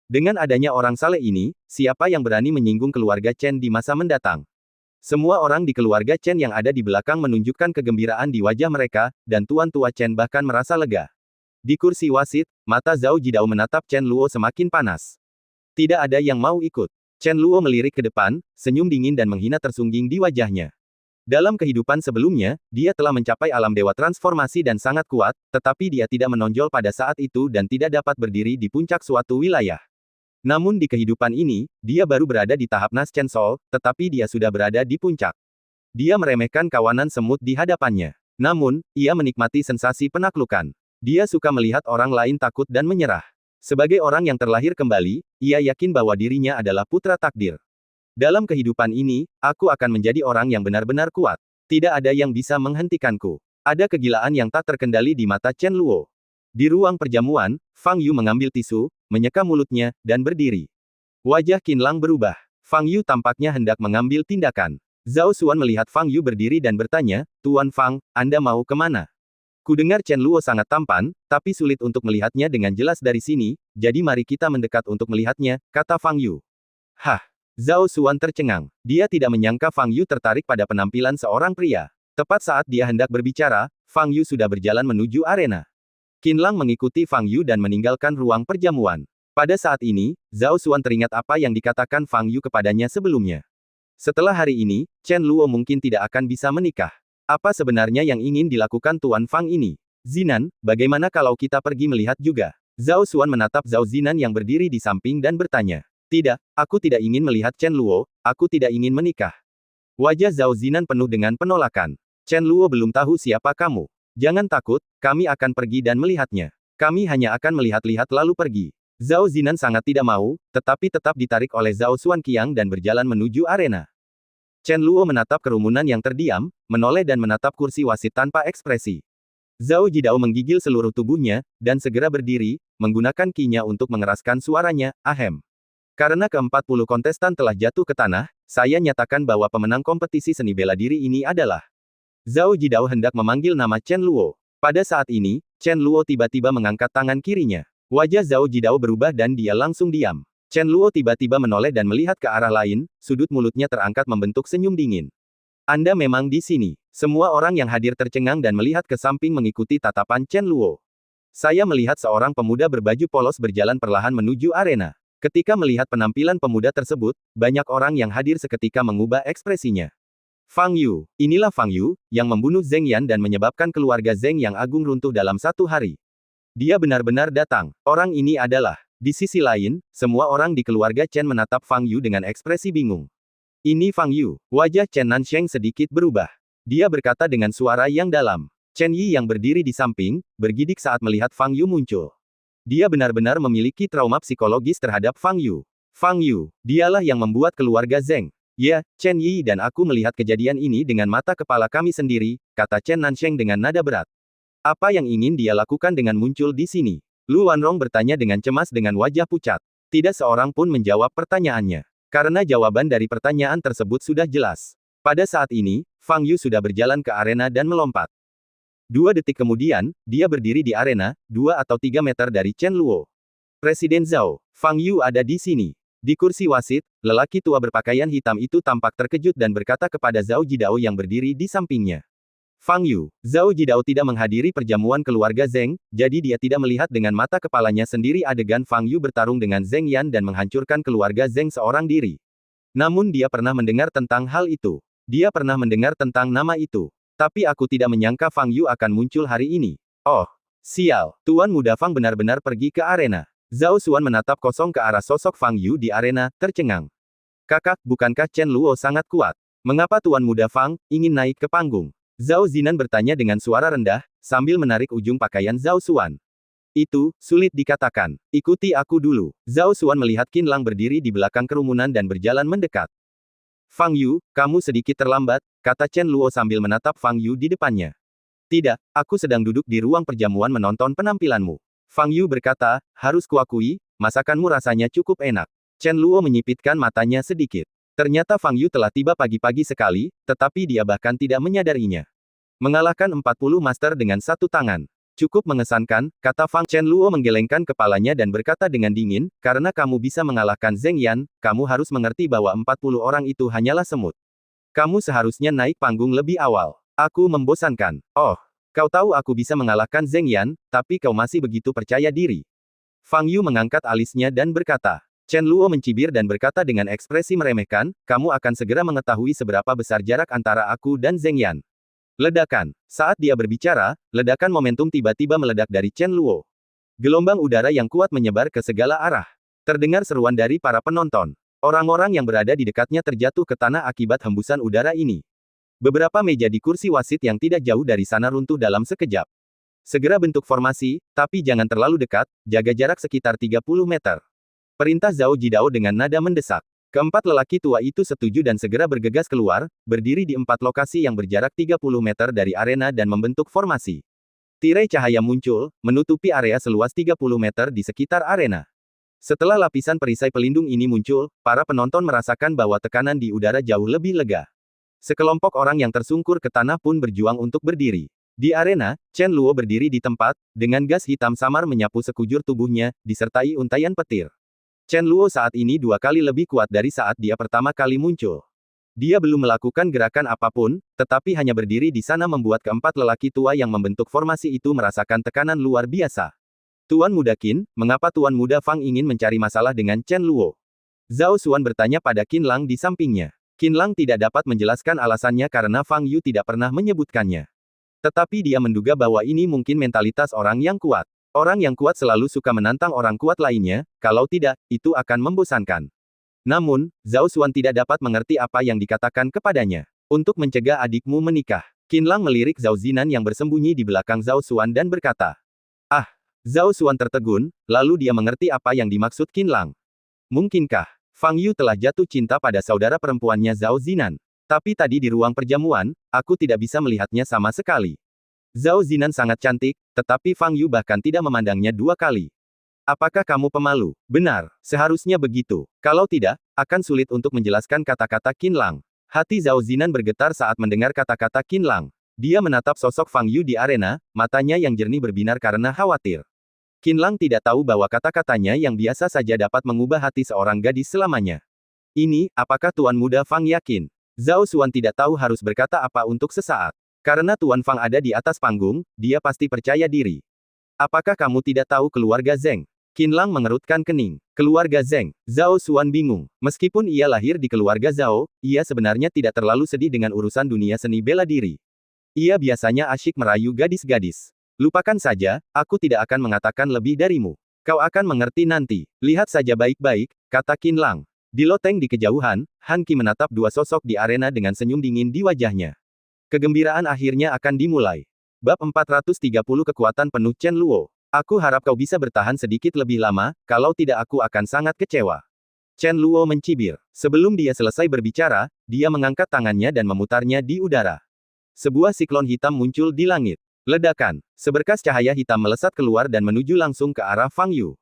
Speaker 1: Dengan adanya orang saleh ini, siapa yang berani menyinggung keluarga Chen di masa mendatang? Semua orang di keluarga Chen yang ada di belakang menunjukkan kegembiraan di wajah mereka, dan tuan tua Chen bahkan merasa lega. Di kursi wasit, mata Zhao Jidao menatap Chen Luo semakin panas. Tidak ada yang mau ikut. Chen Luo melirik ke depan, senyum dingin dan menghina tersungging di wajahnya. Dalam kehidupan sebelumnya, dia telah mencapai alam dewa transformasi dan sangat kuat, tetapi dia tidak menonjol pada saat itu dan tidak dapat berdiri di puncak suatu wilayah. Namun di kehidupan ini, dia baru berada di tahap Nas Chen Soul, tetapi dia sudah berada di puncak. Dia meremehkan kawanan semut di hadapannya. Namun, ia menikmati sensasi penaklukan. Dia suka melihat orang lain takut dan menyerah. Sebagai orang yang terlahir kembali, ia yakin bahwa dirinya adalah putra takdir. Dalam kehidupan ini, aku akan menjadi orang yang benar-benar kuat. Tidak ada yang bisa menghentikanku. Ada kegilaan yang tak terkendali di mata Chen Luo. Di ruang perjamuan, Fang Yu mengambil tisu, menyeka mulutnya, dan berdiri. Wajah Qin Lang berubah. Fang Yu tampaknya hendak mengambil tindakan. Zhao Xuan melihat Fang Yu berdiri dan bertanya, "Tuan Fang, Anda mau kemana?" Kudengar Chen Luo sangat tampan, tapi sulit untuk melihatnya dengan jelas dari sini, jadi mari kita mendekat untuk melihatnya, kata Fang Yu. Hah! Zhao Xuan tercengang. Dia tidak menyangka Fang Yu tertarik pada penampilan seorang pria. Tepat saat dia hendak berbicara, Fang Yu sudah berjalan menuju arena. Qin Lang mengikuti Fang Yu dan meninggalkan ruang perjamuan. Pada saat ini, Zhao Xuan teringat apa yang dikatakan Fang Yu kepadanya sebelumnya. Setelah hari ini, Chen Luo mungkin tidak akan bisa menikah. Apa sebenarnya yang ingin dilakukan Tuan Fang ini? Zinan, bagaimana kalau kita pergi melihat juga? Zhao Xuan menatap Zhao Zinan yang berdiri di samping dan bertanya. Tidak, aku tidak ingin melihat Chen Luo, aku tidak ingin menikah. Wajah Zhao Zinan penuh dengan penolakan. Chen Luo belum tahu siapa kamu. Jangan takut, kami akan pergi dan melihatnya. Kami hanya akan melihat-lihat lalu pergi. Zhao Zinan sangat tidak mau, tetapi tetap ditarik oleh Zhao Xuanqiang dan berjalan menuju arena. Chen Luo menatap kerumunan yang terdiam, menoleh dan menatap kursi wasit tanpa ekspresi. Zhao Jidao menggigil seluruh tubuhnya, dan segera berdiri, menggunakan kinya untuk mengeraskan suaranya, ahem. Karena ke-40 kontestan telah jatuh ke tanah, saya nyatakan bahwa pemenang kompetisi seni bela diri ini adalah Zhao Jidao hendak memanggil nama Chen Luo. Pada saat ini, Chen Luo tiba-tiba mengangkat tangan kirinya. Wajah Zhao Jidao berubah dan dia langsung diam. Chen Luo tiba-tiba menoleh dan melihat ke arah lain, sudut mulutnya terangkat membentuk senyum dingin. Anda memang di sini. Semua orang yang hadir tercengang dan melihat ke samping mengikuti tatapan Chen Luo. Saya melihat seorang pemuda berbaju polos berjalan perlahan menuju arena. Ketika melihat penampilan pemuda tersebut, banyak orang yang hadir seketika mengubah ekspresinya. Fang Yu, inilah Fang Yu, yang membunuh Zheng Yan dan menyebabkan keluarga Zheng yang agung runtuh dalam satu hari. Dia benar-benar datang. Orang ini adalah. Di sisi lain, semua orang di keluarga Chen menatap Fang Yu dengan ekspresi bingung. Ini Fang Yu. Wajah Chen Nansheng sedikit berubah. Dia berkata dengan suara yang dalam. Chen Yi yang berdiri di samping, bergidik saat melihat Fang Yu muncul. Dia benar-benar memiliki trauma psikologis terhadap Fang Yu. Fang Yu, dialah yang membuat keluarga Zheng. Ya, Chen Yi dan aku melihat kejadian ini dengan mata kepala kami sendiri, kata Chen Nansheng dengan nada berat. Apa yang ingin dia lakukan dengan muncul di sini? Lu Wanrong bertanya dengan cemas dengan wajah pucat. Tidak seorang pun menjawab pertanyaannya. Karena jawaban dari pertanyaan tersebut sudah jelas. Pada saat ini, Fang Yu sudah berjalan ke arena dan melompat. 2 detik kemudian, dia berdiri di arena, 2 atau 3 meter dari Chen Luo. Presiden Zhao, Fang Yu ada di sini. Di kursi wasit, lelaki tua berpakaian hitam itu tampak terkejut dan berkata kepada Zhao Jidao yang berdiri di sampingnya. Fang Yu, Zhao Jidao tidak menghadiri perjamuan keluarga Zheng, jadi dia tidak melihat dengan mata kepalanya sendiri adegan Fang Yu bertarung dengan Zheng Yan dan menghancurkan keluarga Zheng seorang diri. Namun dia pernah mendengar tentang hal itu. Dia pernah mendengar tentang nama itu. Tapi aku tidak menyangka Fang Yu akan muncul hari ini. Oh, sial, Tuan Muda Fang benar-benar pergi ke arena. Zhao Xuan menatap kosong ke arah sosok Fang Yu di arena, tercengang. Kakak, bukankah Chen Luo sangat kuat? Mengapa Tuan Muda Fang ingin naik ke panggung? Zhao Zinan bertanya dengan suara rendah, sambil menarik ujung pakaian Zhao Xuan. Itu, sulit dikatakan. Ikuti aku dulu. Zhao Xuan melihat Qin Lang berdiri di belakang kerumunan dan berjalan mendekat. Fang Yu, kamu sedikit terlambat, kata Chen Luo sambil menatap Fang Yu di depannya. Tidak, aku sedang duduk di ruang perjamuan menonton penampilanmu. Fang Yu berkata, harus kuakui, masakanmu rasanya cukup enak. Chen Luo menyipitkan matanya sedikit. Ternyata Fang Yu telah tiba pagi-pagi sekali, tetapi dia bahkan tidak menyadarinya. Mengalahkan 40 master dengan satu tangan. Cukup mengesankan, kata Fang. Chen Luo menggelengkan kepalanya dan berkata dengan dingin, karena kamu bisa mengalahkan Zheng Yan, kamu harus mengerti bahwa 40 orang itu hanyalah semut. Kamu seharusnya naik panggung lebih awal. Aku membosankan. Oh, kau tahu aku bisa mengalahkan Zheng Yan, tapi kau masih begitu percaya diri. Fang Yu mengangkat alisnya dan berkata. Chen Luo mencibir dan berkata dengan ekspresi meremehkan, kamu akan segera mengetahui seberapa besar jarak antara aku dan Zheng Yan. Ledakan. Saat dia berbicara, ledakan momentum tiba-tiba meledak dari Chen Luo. Gelombang udara yang kuat menyebar ke segala arah. Terdengar seruan dari para penonton. Orang-orang yang berada di dekatnya terjatuh ke tanah akibat hembusan udara ini. Beberapa meja di kursi wasit yang tidak jauh dari sana runtuh dalam sekejap. Segera bentuk formasi, tapi jangan terlalu dekat, jaga jarak sekitar 30 meter. Perintah Zhao Jidao dengan nada mendesak. Keempat lelaki tua itu setuju dan segera bergegas keluar, berdiri di 4 lokasi yang berjarak 30 meter dari arena dan membentuk formasi. Tirai cahaya muncul, menutupi area seluas 30 meter di sekitar arena. Setelah lapisan perisai pelindung ini muncul, para penonton merasakan bahwa tekanan di udara jauh lebih lega. Sekelompok orang yang tersungkur ke tanah pun berjuang untuk berdiri. Di arena, Chen Luo berdiri di tempat, dengan gas hitam samar menyapu sekujur tubuhnya, disertai untaian petir. Chen Luo saat ini 2 kali lebih kuat dari saat dia pertama kali muncul. Dia belum melakukan gerakan apapun, tetapi hanya berdiri di sana membuat keempat lelaki tua yang membentuk formasi itu merasakan tekanan luar biasa. Tuan Muda Qin, mengapa Tuan Muda Fang ingin mencari masalah dengan Chen Luo? Zhao Xuan bertanya pada Qin Lang di sampingnya. Qin Lang tidak dapat menjelaskan alasannya karena Fang Yu tidak pernah menyebutkannya. Tetapi dia menduga bahwa ini mungkin mentalitas orang yang kuat. Orang yang kuat selalu suka menantang orang kuat lainnya, kalau tidak, itu akan membosankan. Namun, Zhao Xuan tidak dapat mengerti apa yang dikatakan kepadanya. Untuk mencegah adikmu menikah. Qin Lang melirik Zhao Zinan yang bersembunyi di belakang Zhao Xuan dan berkata. Ah! Zhao Xuan tertegun, lalu dia mengerti apa yang dimaksud Qin Lang. Mungkinkah Fang Yu telah jatuh cinta pada saudara perempuannya Zhao Zinan? Tapi tadi di ruang perjamuan, aku tidak bisa melihatnya sama sekali. Zhao Zinan sangat cantik, tetapi Fang Yu bahkan tidak memandangnya 2 kali. Apakah kamu pemalu? Benar, seharusnya begitu. Kalau tidak, akan sulit untuk menjelaskan kata-kata Qin Lang. Hati Zhao Zinan bergetar saat mendengar kata-kata Qin Lang. Dia menatap sosok Fang Yu di arena, matanya yang jernih berbinar karena khawatir. Qin Lang tidak tahu bahwa kata-katanya yang biasa saja dapat mengubah hati seorang gadis selamanya. Ini, apakah Tuan Muda Fang yakin? Zhao Xuan tidak tahu harus berkata apa untuk sesaat. Karena Tuan Fang ada di atas panggung, dia pasti percaya diri. Apakah kamu tidak tahu keluarga Zheng? Qin Lang mengerutkan kening. Keluarga Zheng. Zhao Xuan bingung. Meskipun ia lahir di keluarga Zhao, ia sebenarnya tidak terlalu sedih dengan urusan dunia seni bela diri. Ia biasanya asyik merayu gadis-gadis. Lupakan saja, aku tidak akan mengatakan lebih darimu. Kau akan mengerti nanti. Lihat saja baik-baik, kata Qin Lang. Di loteng di kejauhan, Han Qi menatap 2 sosok di arena dengan senyum dingin di wajahnya. Kegembiraan akhirnya akan dimulai. Bab 430 Kekuatan Penuh Chen Luo. Aku harap kau bisa bertahan sedikit lebih lama, kalau tidak aku akan sangat kecewa. Chen Luo mencibir. Sebelum dia selesai berbicara, dia mengangkat tangannya dan memutarnya di udara. Sebuah siklon hitam muncul di langit. Ledakan. Seberkas cahaya hitam melesat keluar dan menuju langsung ke arah Fang Yu.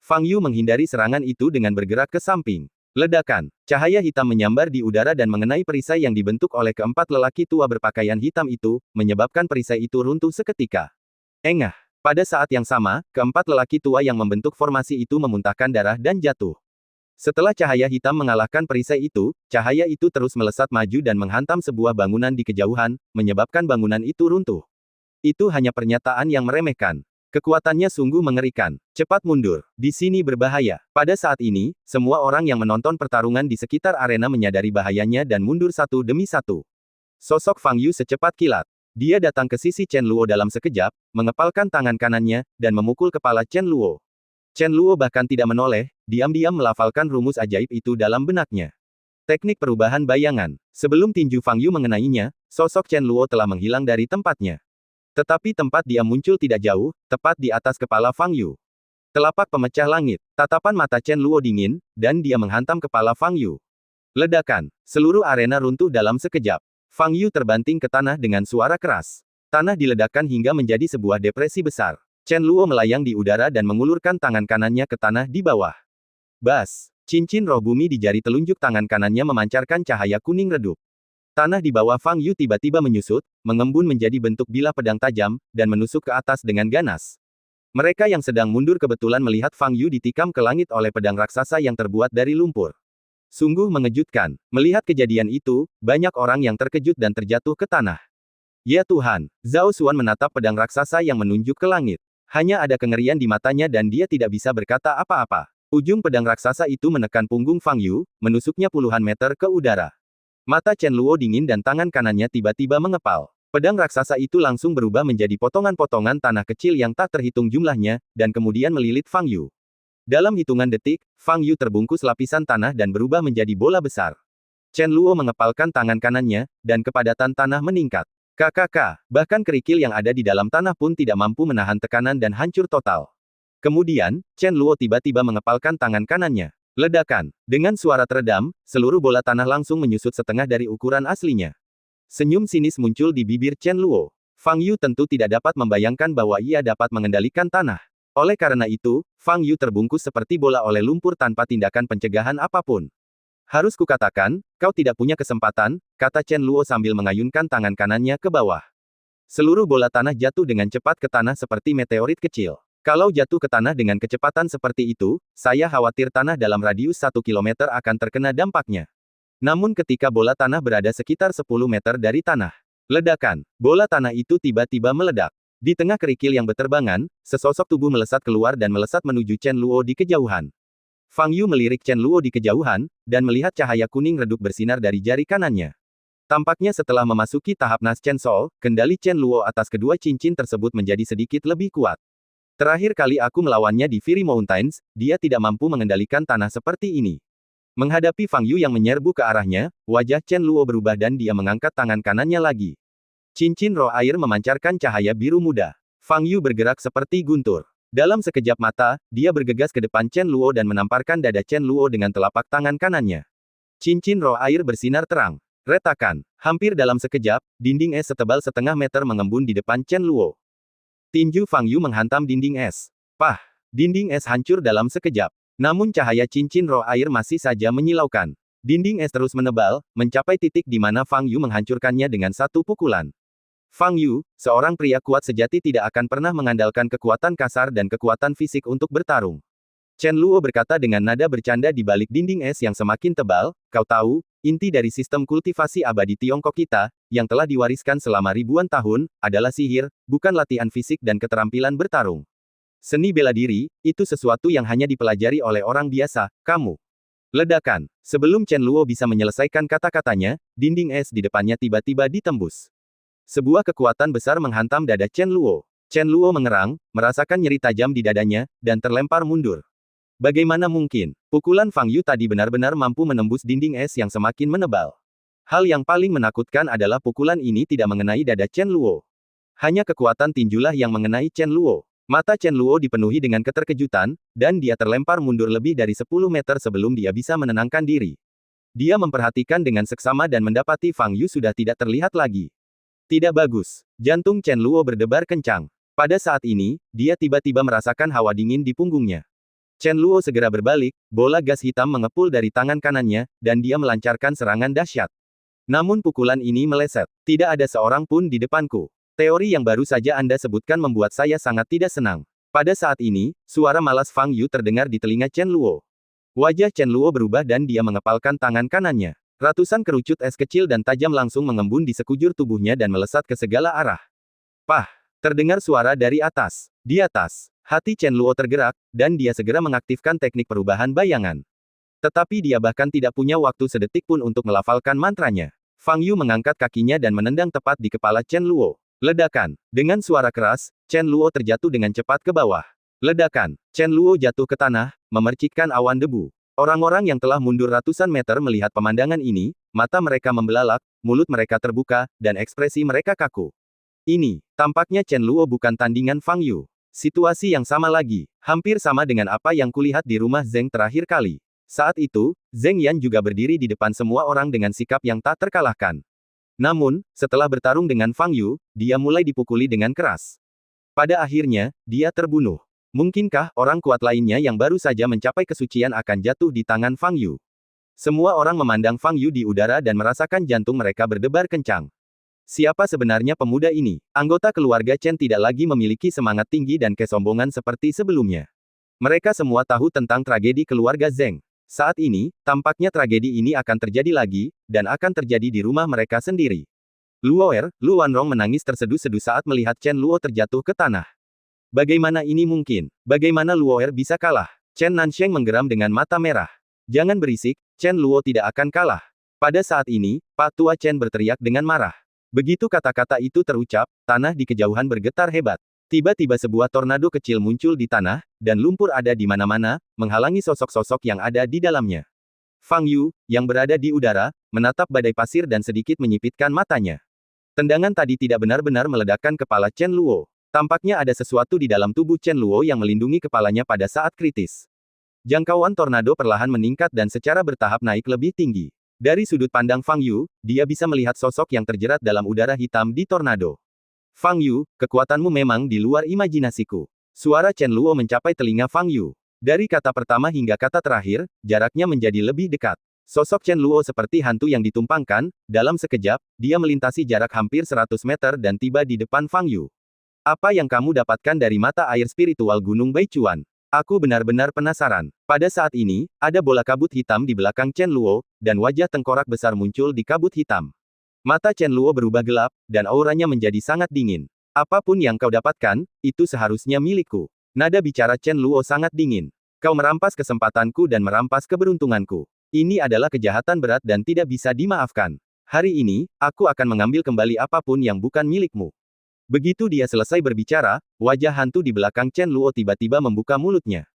Speaker 1: Fang Yu menghindari serangan itu dengan bergerak ke samping. Ledakan. Cahaya hitam menyambar di udara dan mengenai perisai yang dibentuk oleh keempat lelaki tua berpakaian hitam itu, menyebabkan perisai itu runtuh seketika. Engah. Pada saat yang sama, keempat lelaki tua yang membentuk formasi itu memuntahkan darah dan jatuh. Setelah cahaya hitam mengalahkan perisai itu, cahaya itu terus melesat maju dan menghantam sebuah bangunan di kejauhan, menyebabkan bangunan itu runtuh. Itu hanya pernyataan yang meremehkan. Kekuatannya sungguh mengerikan. Cepat mundur. Di sini berbahaya. Pada saat ini, semua orang yang menonton pertarungan di sekitar arena menyadari bahayanya dan mundur satu demi satu. Sosok Fang Yu secepat kilat. Dia datang ke sisi Chen Luo dalam sekejap, mengepalkan tangan kanannya, dan memukul kepala Chen Luo. Chen Luo bahkan tidak menoleh, diam-diam melafalkan rumus ajaib itu dalam benaknya. Teknik perubahan bayangan. Sebelum tinju Fang Yu mengenainya, sosok Chen Luo telah menghilang dari tempatnya. Tetapi tempat dia muncul tidak jauh, tepat di atas kepala Fang Yu. Telapak pemecah langit. Tatapan mata Chen Luo dingin, dan dia menghantam kepala Fang Yu. Ledakan. Seluruh arena runtuh dalam sekejap. Fang Yu terbanting ke tanah dengan suara keras. Tanah diledakkan hingga menjadi sebuah depresi besar. Chen Luo melayang di udara dan mengulurkan tangan kanannya ke tanah di bawah. Bas. Cincin roh bumi di jari telunjuk tangan kanannya memancarkan cahaya kuning redup. Tanah di bawah Fang Yu tiba-tiba menyusut, mengembun menjadi bentuk bilah pedang tajam, dan menusuk ke atas dengan ganas. Mereka yang sedang mundur kebetulan melihat Fang Yu ditikam ke langit oleh pedang raksasa yang terbuat dari lumpur. Sungguh mengejutkan. Melihat kejadian itu, banyak orang yang terkejut dan terjatuh ke tanah. Ya Tuhan, Zhao Xuan menatap pedang raksasa yang menunjuk ke langit. Hanya ada kengerian di matanya dan dia tidak bisa berkata apa-apa. Ujung pedang raksasa itu menekan punggung Fang Yu, menusuknya puluhan meter ke udara. Mata Chen Luo dingin dan tangan kanannya tiba-tiba mengepal. Pedang raksasa itu langsung berubah menjadi potongan-potongan tanah kecil yang tak terhitung jumlahnya, dan kemudian melilit Fang Yu. Dalam hitungan detik, Fang Yu terbungkus lapisan tanah dan berubah menjadi bola besar. Chen Luo mengepalkan tangan kanannya, dan kepadatan tanah meningkat. KKK, bahkan kerikil yang ada di dalam tanah pun tidak mampu menahan tekanan dan hancur total. Kemudian, Chen Luo tiba-tiba mengepalkan tangan kanannya. Ledakan. Dengan suara teredam, seluruh bola tanah langsung menyusut setengah dari ukuran aslinya. Senyum sinis muncul di bibir Chen Luo. Fang Yu tentu tidak dapat membayangkan bahwa ia dapat mengendalikan tanah. Oleh karena itu, Fang Yu terbungkus seperti bola oleh lumpur tanpa tindakan pencegahan apapun. Harus kukatakan, kau tidak punya kesempatan, kata Chen Luo sambil mengayunkan tangan kanannya ke bawah. Seluruh bola tanah jatuh dengan cepat ke tanah seperti meteorit kecil. Kalau jatuh ke tanah dengan kecepatan seperti itu, saya khawatir tanah dalam radius 1 kilometer akan terkena dampaknya. Namun ketika bola tanah berada sekitar 10 meter dari tanah, ledakan, bola tanah itu tiba-tiba meledak. Di tengah kerikil yang beterbangan, sesosok tubuh melesat keluar dan melesat menuju Chen Luo di kejauhan. Fang Yu melirik Chen Luo di kejauhan, dan melihat cahaya kuning redup bersinar dari jari kanannya. Tampaknya setelah memasuki tahap Nas Chen Sol, kendali Chen Luo atas kedua cincin tersebut menjadi sedikit lebih kuat. Terakhir kali aku melawannya di Fury Mountains, dia tidak mampu mengendalikan tanah seperti ini. Menghadapi Fang Yu yang menyerbu ke arahnya, wajah Chen Luo berubah dan dia mengangkat tangan kanannya lagi. Cincin roh air memancarkan cahaya biru muda. Fang Yu bergerak seperti guntur. Dalam sekejap mata, dia bergegas ke depan Chen Luo dan menamparkan dada Chen Luo dengan telapak tangan kanannya. Cincin roh air bersinar terang. Retakan. Hampir dalam sekejap, dinding es setebal setengah meter mengembun di depan Chen Luo. Tinju Fang Yu menghantam dinding es. Pah! Dinding es hancur dalam sekejap. Namun cahaya cincin roh air masih saja menyilaukan. Dinding es terus menebal, mencapai titik di mana Fang Yu menghancurkannya dengan satu pukulan. Fang Yu, seorang pria kuat sejati tidak akan pernah mengandalkan kekuatan kasar dan kekuatan fisik untuk bertarung. Chen Luo berkata dengan nada bercanda di balik dinding es yang semakin tebal, kau tahu, inti dari sistem kultivasi abadi Tiongkok kita, yang telah diwariskan selama ribuan tahun, adalah sihir, bukan latihan fisik dan keterampilan bertarung. Seni bela diri, itu sesuatu yang hanya dipelajari oleh orang biasa, kamu. Ledakan. Sebelum Chen Luo bisa menyelesaikan kata-katanya, dinding es di depannya tiba-tiba ditembus. Sebuah kekuatan besar menghantam dada Chen Luo. Chen Luo mengerang, merasakan nyeri tajam di dadanya, dan terlempar mundur. Bagaimana mungkin? Pukulan Fang Yu tadi benar-benar mampu menembus dinding es yang semakin menebal. Hal yang paling menakutkan adalah pukulan ini tidak mengenai dada Chen Luo. Hanya kekuatan tinjulah yang mengenai Chen Luo. Mata Chen Luo dipenuhi dengan keterkejutan, dan dia terlempar mundur lebih dari 10 meter sebelum dia bisa menenangkan diri. Dia memperhatikan dengan seksama dan mendapati Fang Yu sudah tidak terlihat lagi. Tidak bagus. Jantung Chen Luo berdebar kencang. Pada saat ini, dia tiba-tiba merasakan hawa dingin di punggungnya. Chen Luo segera berbalik, bola gas hitam mengepul dari tangan kanannya, dan dia melancarkan serangan dahsyat. Namun pukulan ini meleset. Tidak ada seorang pun di depanku. Teori yang baru saja Anda sebutkan membuat saya sangat tidak senang. Pada saat ini, suara malas Fang Yu terdengar di telinga Chen Luo. Wajah Chen Luo berubah dan dia mengepalkan tangan kanannya. Ratusan kerucut es kecil dan tajam langsung mengembun di sekujur tubuhnya dan melesat ke segala arah. Pah! Terdengar suara dari atas. Di atas, hati Chen Luo tergerak, dan dia segera mengaktifkan teknik perubahan bayangan. Tetapi dia bahkan tidak punya waktu sedetik pun untuk melafalkan mantranya. Fang Yu mengangkat kakinya dan menendang tepat di kepala Chen Luo. Ledakan. Dengan suara keras, Chen Luo terjatuh dengan cepat ke bawah. Ledakan. Chen Luo jatuh ke tanah, memercikkan awan debu. Orang-orang yang telah mundur ratusan meter melihat pemandangan ini, mata mereka membelalak, mulut mereka terbuka, dan ekspresi mereka kaku. Ini, tampaknya Chen Luo bukan tandingan Fang Yu. Situasi yang sama lagi, hampir sama dengan apa yang kulihat di rumah Zeng terakhir kali. Saat itu, Zeng Yan juga berdiri di depan semua orang dengan sikap yang tak terkalahkan. Namun, setelah bertarung dengan Fang Yu, dia mulai dipukuli dengan keras. Pada akhirnya, dia terbunuh. Mungkinkah orang kuat lainnya yang baru saja mencapai kesucian akan jatuh di tangan Fang Yu? Semua orang memandang Fang Yu di udara dan merasakan jantung mereka berdebar kencang. Siapa sebenarnya pemuda ini? Anggota keluarga Chen tidak lagi memiliki semangat tinggi dan kesombongan seperti sebelumnya. Mereka semua tahu tentang tragedi keluarga Zeng. Saat ini, tampaknya tragedi ini akan terjadi lagi, dan akan terjadi di rumah mereka sendiri. Luoer, Lu Wanrong menangis terseduh-seduh saat melihat Chen Luo terjatuh ke tanah. Bagaimana ini mungkin? Bagaimana Luoer bisa kalah? Chen Nansheng menggeram dengan mata merah. Jangan berisik, Chen Luo tidak akan kalah. Pada saat ini, Pak Tua Chen berteriak dengan marah. Begitu kata-kata itu terucap, tanah di kejauhan bergetar hebat. Tiba-tiba sebuah tornado kecil muncul di tanah, dan lumpur ada di mana-mana, menghalangi sosok-sosok yang ada di dalamnya. Fang Yu, yang berada di udara, menatap badai pasir dan sedikit menyipitkan matanya. Tendangan tadi tidak benar-benar meledakkan kepala Chen Luo. Tampaknya ada sesuatu di dalam tubuh Chen Luo yang melindungi kepalanya pada saat kritis. Jangkauan tornado perlahan meningkat dan secara bertahap naik lebih tinggi. Dari sudut pandang Fang Yu, dia bisa melihat sosok yang terjerat dalam udara hitam di tornado. Fang Yu, kekuatanmu memang di luar imajinasiku. Suara Chen Luo mencapai telinga Fang Yu. Dari kata pertama hingga kata terakhir, jaraknya menjadi lebih dekat. Sosok Chen Luo seperti hantu yang ditumpangkan, dalam sekejap, dia melintasi jarak hampir 100 meter dan tiba di depan Fang Yu. Apa yang kamu dapatkan dari mata air spiritual Gunung Baichuan? Aku benar-benar penasaran. Pada saat ini, ada bola kabut hitam di belakang Chen Luo, dan wajah tengkorak besar muncul di kabut hitam. Mata Chen Luo berubah gelap, dan auranya menjadi sangat dingin. Apapun yang kau dapatkan, itu seharusnya milikku. Nada bicara Chen Luo sangat dingin. Kau merampas kesempatanku dan merampas keberuntunganku. Ini adalah kejahatan berat dan tidak bisa dimaafkan. Hari ini, aku akan mengambil kembali apapun yang bukan milikmu. Begitu dia selesai berbicara, wajah hantu di belakang Chen Luo tiba-tiba membuka mulutnya.